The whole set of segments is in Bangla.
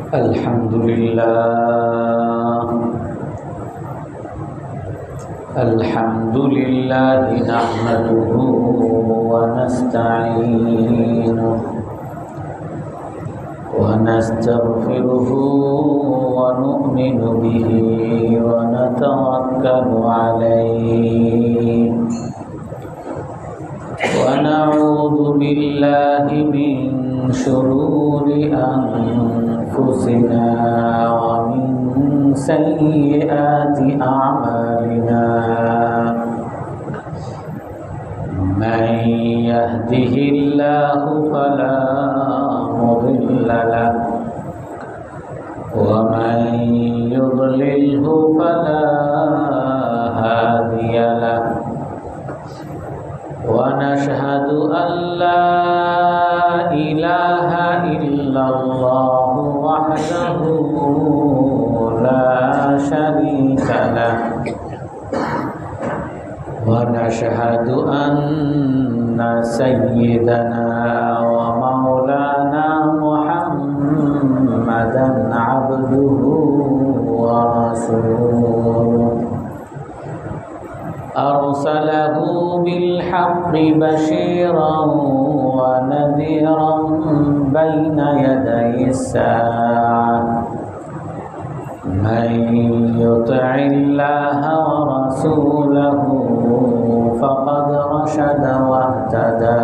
Alhamdulillah nahmaduhu wa nasta'inuhu wa nastaghfiruhu wa nu'minu bihi wa natawakkalu alayhi wa na'udzu billahi min shururi anfusina wa min sayyiati a'malina man yahdihillahu fala mudilla lahu wa man yudlilhu fala hadiya lahu wa nashhadu an la ilaha illallah wahdahu la syarika lahu wa nashhadu anna sayyidana wa maulana Muhammadan abduhu wa rasuluhu arsalahu bil haqqi bashiran wa nadhiran bayna yaday as-sa'ah man yuti'illaha wa rasulahu faqad rashada wa ihtada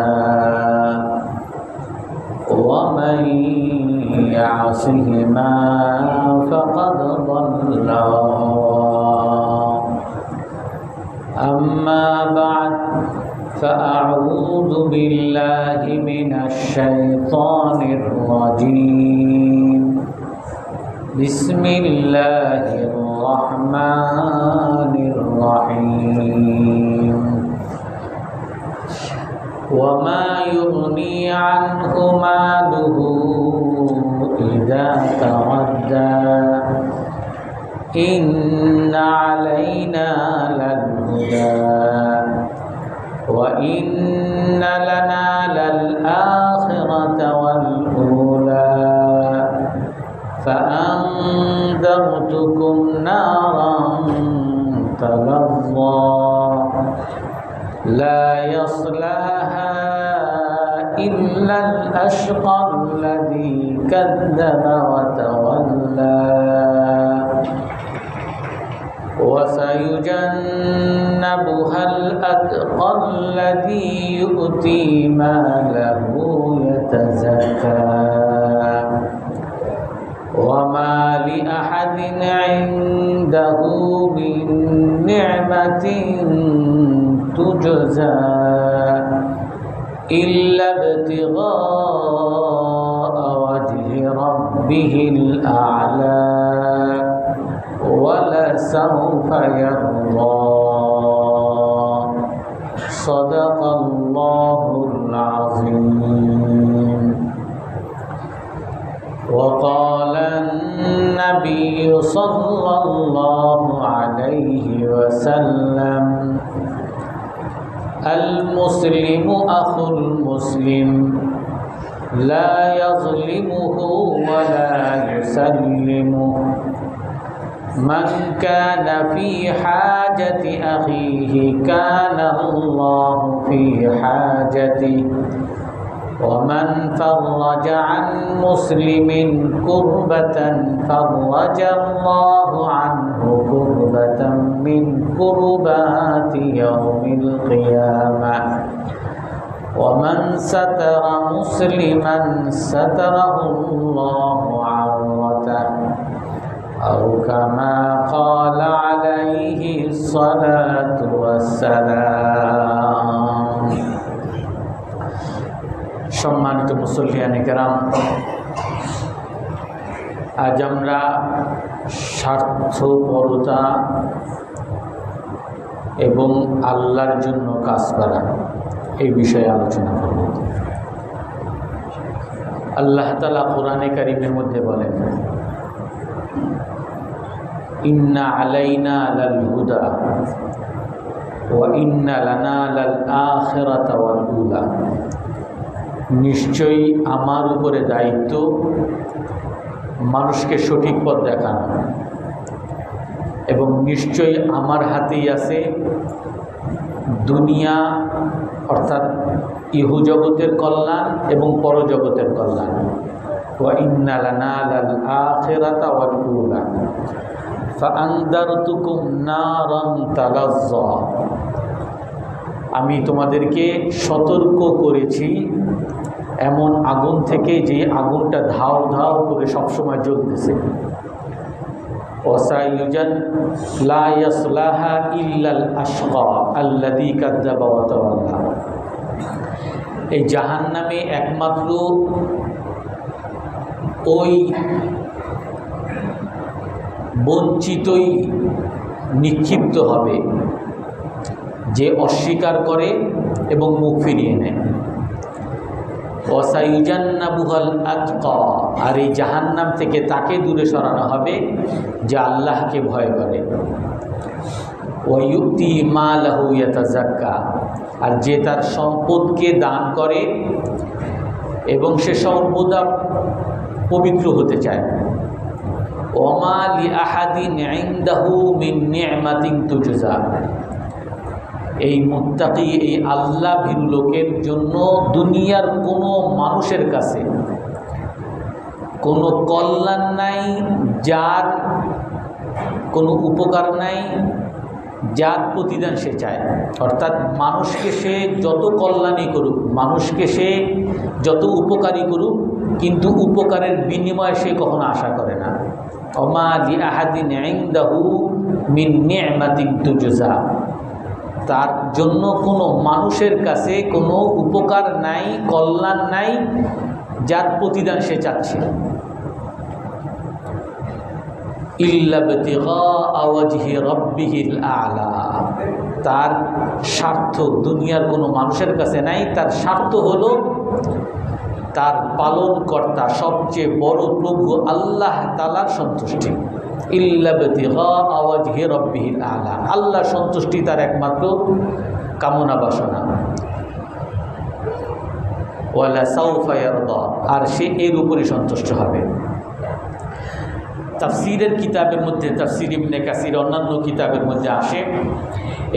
wa man ya'sihima faqad dhalla. Amma ba'd, fa'a'udzu billahi minasy syaithanir rajim. Bismillahirrahmanirrahim. Wa ma yughni 'anhu maluhu idza taradda inna 'alaina lal-huda wa inna lana lal-akhirata wal-ula fa'anzartukum naran talazza la yaslaha illa al-ashqa alladhi kadzdzaba wa tawalla wa sayujannabuha al-atqa alladhi yu'ti malahu yatazakka wa ma li ahadin 'indahu min ni'matin tujza illa ibtigha'a wajhi rabbihil a'la wa la sawfa yarda. Sadaqallahul azim. وقال النبي صلى الله عليه وسلم المسلم أخو المسلم لا يظلمه ولا يسلمه من كان في حاجة أخيه كان الله في حاجته ومن فرج عن مسلم كربة فرج الله عنه كربة من كربات يوم القيامة ومن ستر مسلما ستره الله عورته أو كما قال عليه الصلاة والسلام. সম্মানিত মুসল্লিয়ানে কেরাম, আজ আমরা স্বার্থপরতা এবং আল্লাহর জন্য কাজ করা এই বিষয়ে আলোচনা করব। আল্লাহ তাআলা কোরআনে কারীমের মধ্যে বলেন, ইন্না আলাইনা লাল হুদা ওয়া ইন্না লানা লাল রাসূলা, নিশ্চয়ই আমার উপরে দায়িত্ব মানুষকে সঠিক পথ দেখানো, এবং নিশ্চয়ই আমার হাতেই আছে দুনিয়া অর্থাৎ ইহজগতের কল্যাণ এবং পরজগতের কল্যাণ। ওয়া ইন্না লানা লাল আখিরাতা ওয়াল উলা ফাআনদারতুকুম নারান তালাজ্জা, আমি তোমাদেরকে সতর্ক করেছি এমন আগুন থেকে যে আগুনটা ধাও ধাও করে সবসময় জ্বলতেছে। ওয়াসাইয়ুজান লা ইয়াসলাহা ইল্লাল আশকা আল্লাযী কাযযাবা ওয়া তাওয়াল্লা, এই জাহান্নামে একমাত্র ওই বঞ্চিতই নিক্ষিপ্ত হবে যে অস্বীকার করে এবং মুখ ফিরিয়ে নেয়। ওয়াসাইয়ুজান্নাবুহাল আতকা, আর এই জাহান্নাম থেকে তাকে দূরে সরানো হবে যে আল্লাহকে ভয় করে। ওয়ায়ুতি মালাহু ইয়াতাযাক্কা, আর যে তার সম্পদকে দান করে এবং সে সর্বদা পবিত্র হতে চায়। ওমা লিআহাদিন ইনদাহু মিন নি'মাতিন তুজজা, এই মুত্তাকি এই আল্লাহ ভীরু লোকের জন্য দুনিয়ার কোনো মানুষের কাছে কোনো কল্যাণ নাই, যার কোনো উপকার নাই, যার প্রতিদান সে চায়। অর্থাৎ মানুষকে সে যত কল্যাণই করুক, মানুষকে সে যত উপকারই করুক, কিন্তু উপকারের বিনিময়ে সে কখনো আশা করে না। ওমা লিআহাদিন ইনদাহু মিন নি'মাতিন তুজজা, তার জন্য কোনো মানুষের কাছে কোনো উপকার নাই, কল্যাণ নাই, যার প্রতিদান সে চাচ্ছে। ইল্লা বিতিগা ওয়াজহি রাব্বিহিল আ'লা, তার স্বার্থ দুনিয়ার কোনো মানুষের কাছে নাই, তার স্বার্থ হলো তার পালনকর্তা সবচেয়ে বড় প্রভু আল্লাহ তাআলার সন্তুষ্টি। ইল্লা বিতিগা ওয়াজহি রাব্বিহিল আ'লা, আল্লাহ সন্তুষ্টি তার একমাত্র কামনা বাসনা। ওয়ালা সাউফা ইয়ারদা, আর সে এর উপরই সন্তুষ্ট হবে। তাফসীরের কিতাবের মধ্যে, তাফসীর ইবনে কাসির অন্যান্য কিতাবের মধ্যে আসে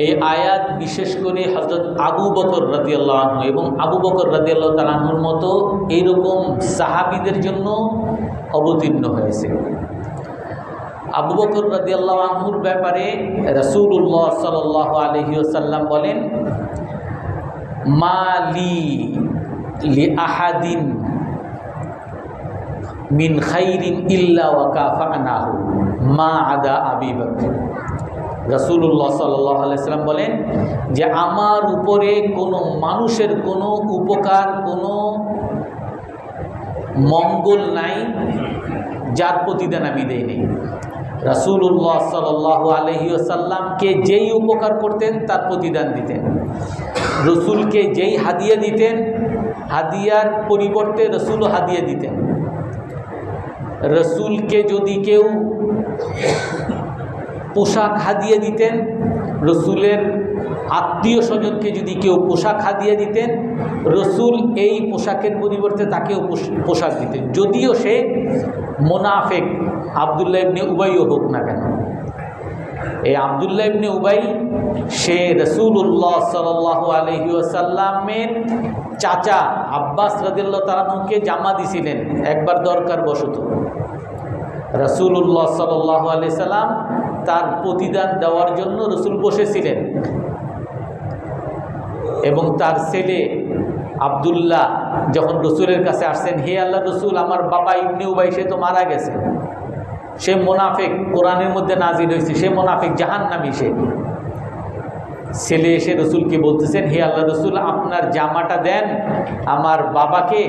এই আয়াত বিশেষ করে হযরত আবু বকর রাদিয়াল্লাহু আনহু এবং আবু বকর রাদিয়াল্লাহু তাআলা আনহুর মতো এইরকম সাহাবীদের জন্য অবতীর্ণ হয়েছে। আবু বকর রাদিয়াল্লাহু আনহুর ব্যাপারে রাসূলুল্লাহ সাল্লাল্লাহু আলাইহি ওয়াসাল্লাম বলেন, মা লি আহাদিন মিন খাইরিন ইল্লা ওয়া কাফানাহু মা আদা আবি বকর। রাসূলুল্লাহ সাল্লাল্লাহু আলাইহি ওয়াসাল্লাম বলেন যে আমার উপরে কোনো মানুষের কোনো উপকার, কোনো মঙ্গল নাই যার প্রতিদান আমি দেইনি। রাসূলুল্লাহ সাল্লাল্লাহু আলাইহি ওয়াসাল্লামকে যেই উপকার করতেন তার প্রতিদান দিতেন। রসুলকে যেই হাদিয়া দিতেন, হাদিয়ার পরিবর্তে রসুলও হাদিয়া দিতেন। রসুলকে যদি কেউ পোশাক হাদিয়া দিতেন, রসুলের আত্মীয় স্বজনকে যদি কেউ পোশাক হাদিয়া দিতেন, রসুল এই পোশাকের পরিবর্তে তাকেও পোশাক দিতেন, যদিও সে মুনাফিক আব্দুল্লাহ ইবনে উবাইও হোক না কেন। এই আব্দুল্লাহ ইবনে উবাই সে রাসূলুল্লাহ সাল্লাল্লাহু আলাইহি ওয়াসাল্লামের চাচা আব্বাস রাদিয়াল্লাহু তাআলা আনহুকে জামা দিছিলেন একবার দরকার বশত। রাসূলুল্লাহ সাল্লাল্লাহু আলাইহি সাল্লাম তার প্রতিদান দেওয়ার জন্য রসুল বসেছিলেন এবং তার ছেলে আব্দুল্লাহ যখন রসুলের কাছে আসছেন, হে আল্লাহ রসুল, আমার বাবা ইবনে উবাই সে তো মারা গেছে, সে মুনাফিক, কোরআনের মধ্যে নাজিল হয়েছে, সে মুনাফিক, জাহান্নামী সে। ছেলে এসে রসুলকে বলতেছেন, হে আল্লাহ রসুল, আপনার জামাটা দেন আমার বাবাকে,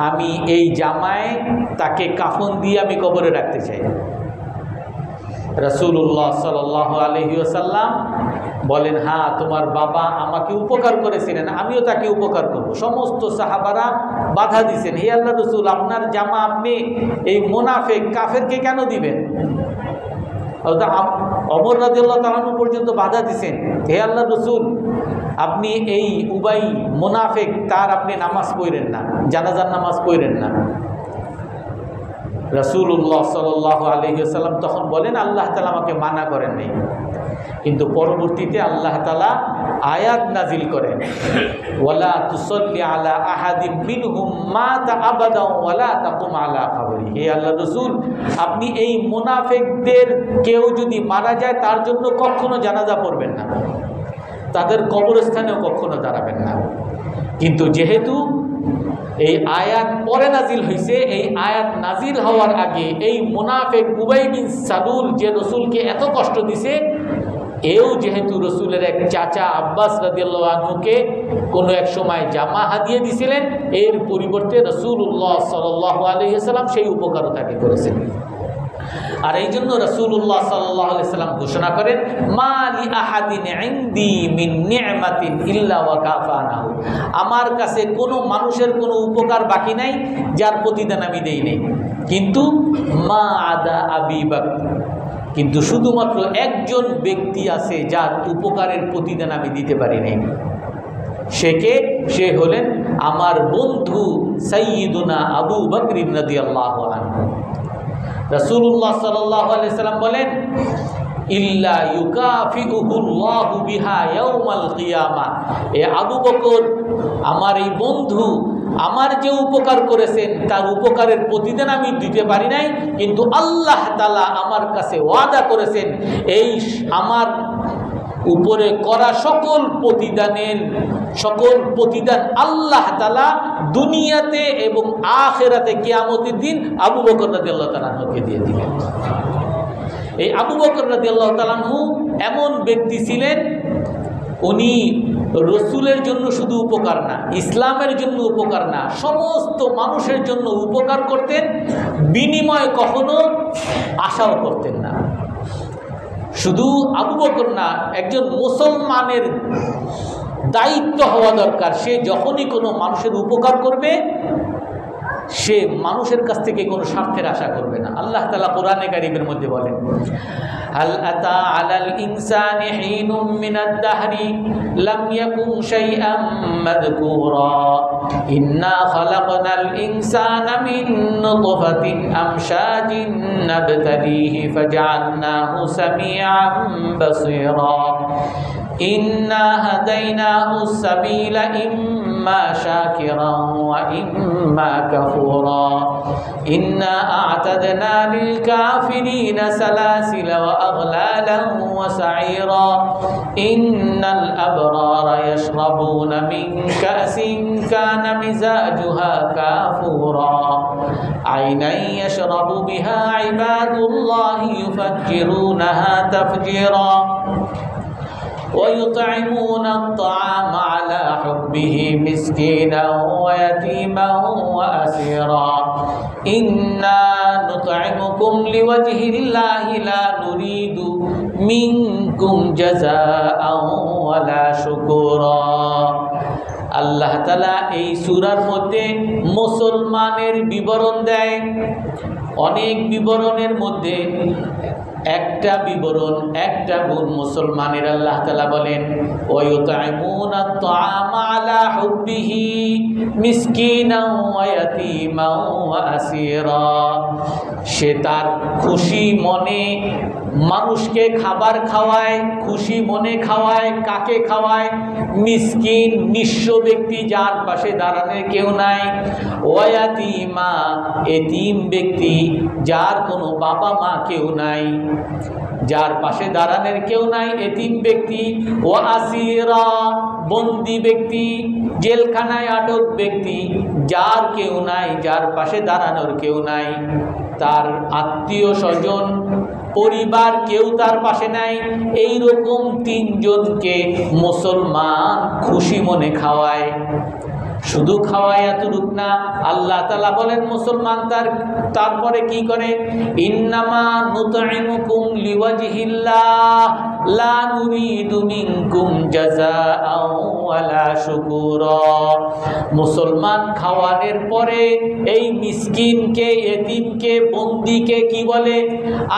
আমি এই জামায় তাকে কাফন দিয়ে আমি কবরে রাখতে চাই। রাসূলুল্লাহ সাল্লাল্লাহু আলাইহি ওয়াসাল্লাম বলেন, হ্যাঁ, তোমার বাবা আমাকে উপকার করেছিলেন, আমিও তাকে উপকার করব। সমস্ত সাহাবারা বাধা দিয়েছেন, হে আল্লাহ রসুল, আপনার জামা আপনি এই মুনাফিক কাফেরকে কেন দিবেন? ওমর রাদিয়াল্লাহু তাআলা আনহু পর্যন্ত বাধা দিয়েছেন, হে আল্লাহ রসুল, আপনি এই উবাই মুনাফিক তার আপনি নামাজ পড়েন না, জানাজার নামাজ পড়েন না। রাসূলুল্লাহ সাল্লাল্লাহু আলাইহি ওয়াসাল্লাম তখন বলেন আল্লাহ তাআলা আমাকে মানা করেন নাই, কিন্তু পরবর্তীতে আল্লাহ তাআলা আয়াত নাজিল করেন, ওয়ালা তুসাল্লি আলা আহাদিম মিনহুম মাতা আবাদা ওয়ালা তাকুম আলা কবরি। হে আল্লাহর রাসূল, আপনি এই মুনাফিকদের কেউ যদি মারা যায় তার জন্য কখনো জানাজা পড়বেন না, তাদের কবরস্থানেও কখনো দাঁড়াবেন না। কিন্তু যেহেতু এই আয়াত পরে নাজিল হয়েছে, এই আয়াত নাজিল হওয়ার আগে এই মুনাফিক উবাই বিন সালুল যে রসুলকে এত কষ্ট দিছে, এও যেহেতু রসুলের এক চাচা আব্বাস রাদিয়াল্লাহু আনহুকে কোনো এক সময় জামা হাদিয়ে দিছিলেন, এর পরিবর্তে রাসূলুল্লাহ সাল্লাল্লাহু আলাইহি ওয়াসাল্লাম সেই উপকারও তাকে করেছেন। আর এই জন্য রাসূলুল্লাহ সাল্লাল্লাহু আলাইহি ওয়াসাল্লাম ঘোষণা করেন, মা লি আহাদিন ইনদি মিন নি'মাতিন ইল্লা ওয়া কাফানাহু, আমার কাছে কোনো মানুষের কোনো উপকার বাকি নাই যার প্রতিদান আমি দেই নাই, কিন্তু মা আদা আবি বকর, কিন্তু শুধুমাত্র একজন ব্যক্তি আছে যার উপকারের প্রতিদান আমি দিতে পারি নাই। সে কে? সে হলেন আমার বন্ধু সাইয়্যিদুনা আবু বকর রাদিয়াল্লাহু আনহু। রাসূলুল্লাহ সাল্লাল্লাহু আলাইহি সাল্লাম বলেন, ইল্লা ইউকাফিউহুল্লাহু বিহা ইয়াউমাল কিয়ামা, এ আবু বকর আমার এই বন্ধু আমার যে উপকার করেছেন তার উপকারের প্রতিদান আমি দিতে পারি নাই, কিন্তু আল্লাহ তাআলা আমার কাছে ওয়াদা করেছেন এই আমার উপরে করা সকল প্রতিদান আল্লাহ তাআলা দুনিয়াতে এবং আখিরাতে কিয়ামতের দিন আবু বকর রাদিয়াল্লাহু তাআলা আনহুকে দিয়ে দিবেন। এই আবু বকর রাদিয়াল্লাহু তাআলা আনহু এমন ব্যক্তি ছিলেন, উনি রসুলের জন্য শুধু উপকার না, ইসলামের জন্য উপকার না, সমস্ত মানুষের জন্য উপকার করতেন, বিনিময় কখনো আশাও করতেন না। শুধু আবু বকর না, একজন মুসলমানের দায়িত্ব হওয়া দরকার, সে যখনই কোনো মানুষের উপকার করবে সে মানুষের কাছ থেকে কোনো স্বার্থের আশা করবে না। আল্লাহ তাআলা কোরআনে কারীমের মধ্যে বলেন, হাল আতা আলাল ইনসানি হিনুম মিনাদ দাহরি লাম ইয়াকুন শাইআম মাযকুরা ইন্না খালাকনাল ইনসানা মিন নুতফাতিন আমশাজিন নাবতালিহি ফাজআলনাহু সামিআন বাসীরা ইন্না হাদাইনাহু সাবিলা ইম্মা শাকিরান ওয়া ইম্মা কাফুরা ইন্না আ'তাদনা লিল কাফিরিনা সালাসিলা ওয়া আগলালান ওয়া সাঈরা ইন্নাল আবরারা ইয়াশরাবুনা মিন কাসিন কানা মিজাজুহা কাফুরা আইনান ইয়াশরাবু বিহা ইবাদুল্লাহি ইউফাজ্জিরুনাহা তাফজিরা ويطعمون الطعام على حبه مسكينا ويتيما وأسيرا إنا نطعمكم لوجه الله لا نريد منكم جزاء ولا شكورا। আল্লাহ তাআলা এই সূরার মধ্যে মুসলমানের বিবরণ দেয়। অনেক বিবরণের মধ্যে একটা বিবরণ, একটা গুণ মুসলমানের আল্লাহ তাআলা বলেন, ওয়ায়ুতাইমুনা আত-তাআমা আলা হুব্বিহি মিসকিনাও ওয়া ইয়াতীমাও ওয়া আসীরা, সে তার খুশি মনে মানুষকে খাবার খাওয়ায়, খুশি মনে খাওয়ায়। কাকে খাওয়ায়? মিসকিন, নিঃস্ব ব্যক্তি যার পাশে দাঁড়ানোর কেউ নাই। ওয়া ইয়াতীমা, এতিম ব্যক্তি যার কোনো বাবা মা কেউ নাই, যার পাশে দাঁড়ানোর কেউ নাই, এতিম ব্যক্তি। ও আসিরা, বন্দি ব্যক্তি, জেলখানায় আটক ব্যক্তি, যার কেউ নাই, যার পাশে দাঁড়ানোর কেউ নাই, তার আত্মীয় স্বজন পরিবার কেউ তার পাশে নাই। এই রকম তিনজনকে মুসলমান খুশি মনে খাওয়ায়। শুধু খাওয়ায় এতটুক না, আল্লাহ তাআলা বলেন মুসলমান তারপরে কি করে? ইন্নামা নুতঈমুকুম লিওয়াজহিল্লাহ লা নুরিদু মিনকুম জাযাআও ওয়ালা শুকুরা। মুসলমান খাওয়ানোর পরে এই মিসকিনকে, এতিমকে, বন্দীকে কি বলে?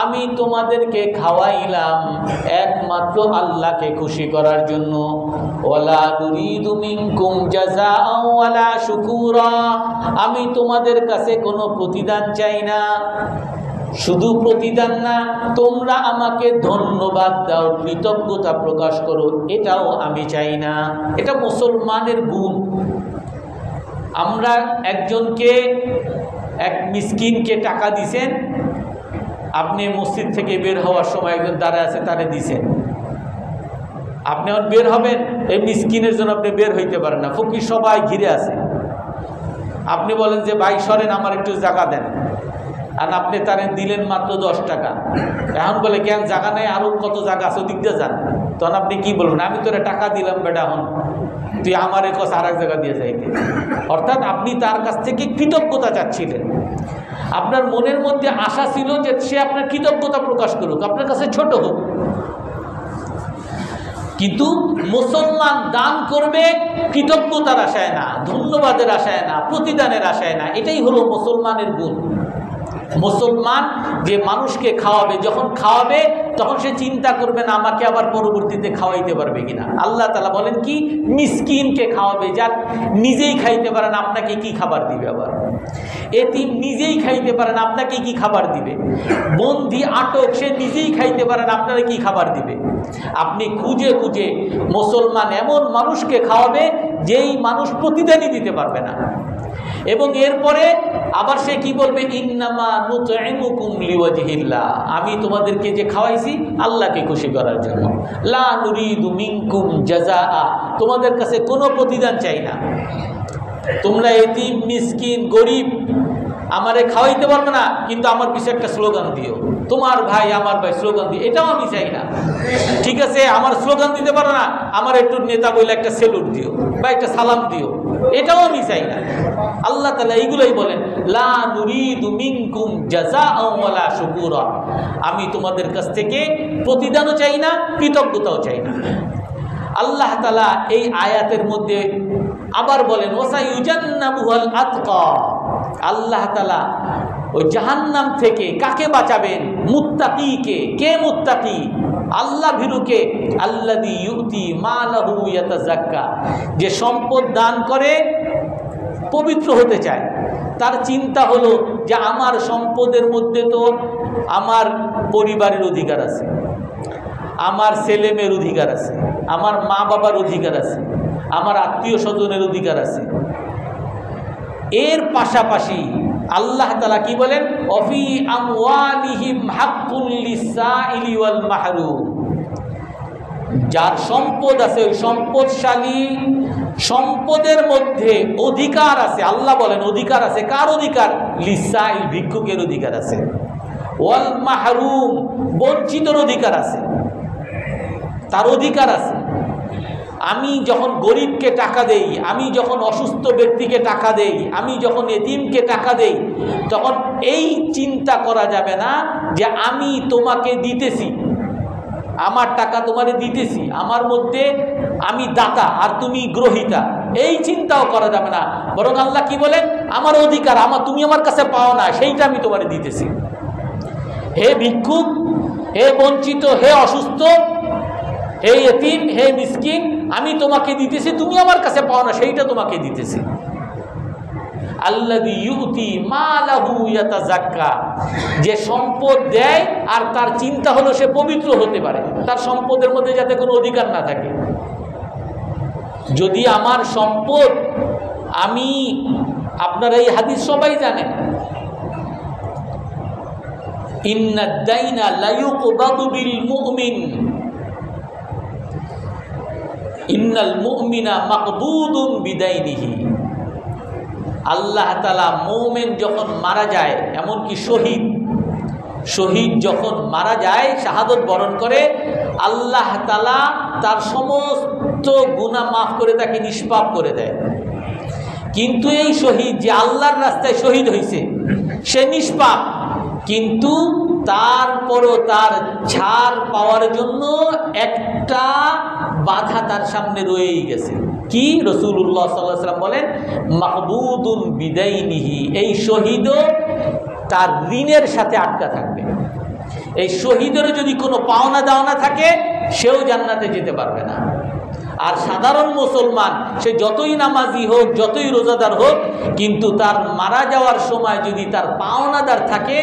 আমি তোমাদেরকে খাওয়াইলাম একমাত্র আল্লাহকে খুশি করার জন্য। ওয়ালা নুরিদু মিনকুম জাযাআ ওয়ালা শুকুরা, আমি তোমাদের কাছে কোনো প্রতিদান চাই না। শুধু প্রতিদান না, তোমরা আমাকে ধন্যবাদ দাও, কৃতজ্ঞতা প্রকাশ করো, এটাও আমি চাই না। এটা মুসলমানের গুণ। আমরা একজনকে, এক মিসকিনকে টাকা দিছেন, আপনি মসজিদ থেকে বের হওয়ার সময় একজন দাঁড়ায় আছে, তারে দিছেন। আপনি এখন বের হবেন, এই মিসকিনের জন্য আপনি বের হইতে পারেন না, ফকির সবাই ঘিরে আছে। আপনি বলেন যে ভাই সরেন, আমার একটু জায়গা দেন, আর আপনি তারে দিলেন মাত্র 10 টাকা। এখন বলে কেন জায়গা নেই, আরো কত জায়গা আছে, ওদিক দিয়ে যান। তখন আপনি কি বলবেন? আমি তোরা টাকা দিলাম বেটা, এখন তুই আমার কাছ আর এক জায়গা দিয়ে যাইতে। অর্থাৎ আপনি তার কাছ থেকে কৃতজ্ঞতা চাচ্ছিলেন। আপনার মনের মধ্যে আশা ছিল যে সে আপনার কৃতজ্ঞতা প্রকাশ করুক, আপনার কাছে ছোট হোক। কিন্তু মুসলমান দান করবে কৃতজ্ঞতার আশায় না, ধন্যবাদের আশায় না, প্রতিদানের আশায় না। এটাই হলো মুসলমানের গুণ। মুসলমান যে মানুষকে খাওয়াবে, যখন খাওয়াবে তখন সে চিন্তা করবে না আমাকে আবার পরবর্তীতে খাওয়াইতে পারবে কিনা। আল্লাহ তাআলা বলেন কি? মিসকিনকে খাওয়াবে, যার নিজেই খাইতে পারে না, আপনাকে কি খাবার দিবে? আবার এতিম নিজেই খাইতে পারে না, আপনাকে কি খাবার দিবে? বন্দী, আটক, সে নিজেই খাইতে পারে না, আপনারা কি খাবার দিবে? আপনি খুঁজে খুঁজে মুসলমান এমন মানুষকে খাওয়াবে যেই মানুষ প্রতিদানই দিতে পারবে না। এবং এরপরে আবার সে কি বলবে? ইন্নামা নুতঈমুকুম লিওয়াজহিল্লাহ, আমি তোমাদেরকে যে খাওয়াইছি আল্লাহকে খুশি করার জন্য। লা নুরিদু মিনকুম জাযাআ, তোমাদের কাছে কোনো প্রতিদান চাই না। তোমরা এতিম, মিসকিন, গরিব আমারে খাওয়াইতে পারবে না, কিন্তু আমার পিছনে একটা স্লোগান দিও, তোমার ভাই আমার ভাই, স্লোগান দিও, এটাও আমি চাই না। ঠিক আছে, আমার স্লোগান দিতে পারো না, আমার একটু নেতা বলে একটা সেলুট দিও বা একটা সালাম দিও, এটাও আমি চাই না। আল্লাহ তাআলা এইগুলোই বলেন, লা নুরিদু মিনকুম জাযাআ ওয়ালা শুকুরা, আমি তোমাদের কাছ থেকে প্রতিদানও চাই না, কৃতজ্ঞতাও চাই না। আল্লাহ তাআলা এই আয়াতের মধ্যে আবার বলেন, ওয়াসায়ুজান্নাবুল আতকা, আল্লাহ তাআলা ওই জাহান্নাম থেকে কাকে বাঁচাবেন? মুত্তাকিকে। কে মুত্তাকি? আল্লাহ ভীরুকে। আল্লাযী ইউতি মালাহু ইয়াতাযাক্কা, যে সম্পদ দান করে পবিত্র হতে চায়। তার চিন্তা হলো যে আমার সম্পদের মধ্যে তো আমার পরিবারের অধিকার আছে, আমার ছেলে মেয়ের অধিকার আছে, আমার মা বাবার অধিকার আছে, আমার আত্মীয় স্বজনের অধিকার আছে। এর পাশাপাশি আল্লাহ তাআলা কি বলেন? অফি আমওয়ালিহিম হাক্কুল লিসাইলি ওয়াল মাহরুম, যার সম্পদ আছে ওই সম্পদশালী সম্পদের মধ্যে অধিকার আছে। আল্লাহ বলেন অধিকার আছে। কার অধিকার? লিসাইল, ভিক্ষুকের অধিকার আছে। ওয়াল মাহরুম, বঞ্চিতর অধিকার আছে, তার অধিকার আছে। আমি যখন গরিবকে টাকা দেই, আমি যখন অসুস্থ ব্যক্তিকে টাকা দেই, আমি যখন এতিমকে টাকা দেই, তখন এই চিন্তা করা যাবে না যে আমি তোমাকে দিতেছি, আমার টাকা তোমারে দিতেছি, আমার মধ্যে আমি দাতা আর তুমি গ্রহীতা, এই চিন্তাও করা যাবে না। বরং আল্লাহ কি বলেন? আমার অধিকার, তুমি আমার কাছে পাও না, সেইটা আমি তোমারে দিতেছি। হে ভিক্ষুক, হে বঞ্চিত, হে অসুস্থ, হে এতিম, হে মিসকিন, আমি তোমাকে দিতেছি, তুমি আমার কাছে পাও না, সেইটা তোমাকে দিতেছি। আল্লাযী ইউতি মালাহু ইয়াতাযাক্কা, যে সম্পদ দেয় আর তার চিন্তা হলো সে পবিত্র হতে পারে, তার সম্পদের মধ্যে যাতে কোনো অধিকার না থাকে। যদি আমার সম্পদ, আমি, আপনারা এই হাদিস সবাই জানেন, ইন্নাদ দাইনা লা ইউকবাদু বিল মুমিন, ইন্নাল মুমিনা মাকবুদুন বিদাইনিহি। আল্লাহ তাআলা মুমিন যখন মারা যায়, এমনকি শহীদ যখন মারা যায়, শাহাদত বরণ করে, আল্লাহ তাআলা তার সমস্ত গুনাহ মাফ করে তাকে নিষ্পাপ করে দেয়। কিন্তু এই শহীদ যে আল্লাহর রাস্তায় শহীদ হয়েছে, সে নিষ্পাপ, কিন্তু তারপরও তার ছাড় পাওয়ার জন্য একটা বাধা তার সামনে রয়েই গেছে। কি রাসূলুল্লাহ সাল্লাল্লাহু আলাইহি ওয়াসাল্লাম বলেন, মাহবুদুন বিদাইনিহি, এই শহীদও তার ঋণের সাথে আটকা থাকবে। এই শহীদের যদি কোনো পাওনা দাওনা থাকে সেও জান্নাতে যেতে পারবে না। আর সাধারণ মুসলমান সে যতই নামাজি হোক, যতই রোজাদার হোক, কিন্তু তার মারা যাওয়ার সময় যদি তার পাওনাদার থাকে,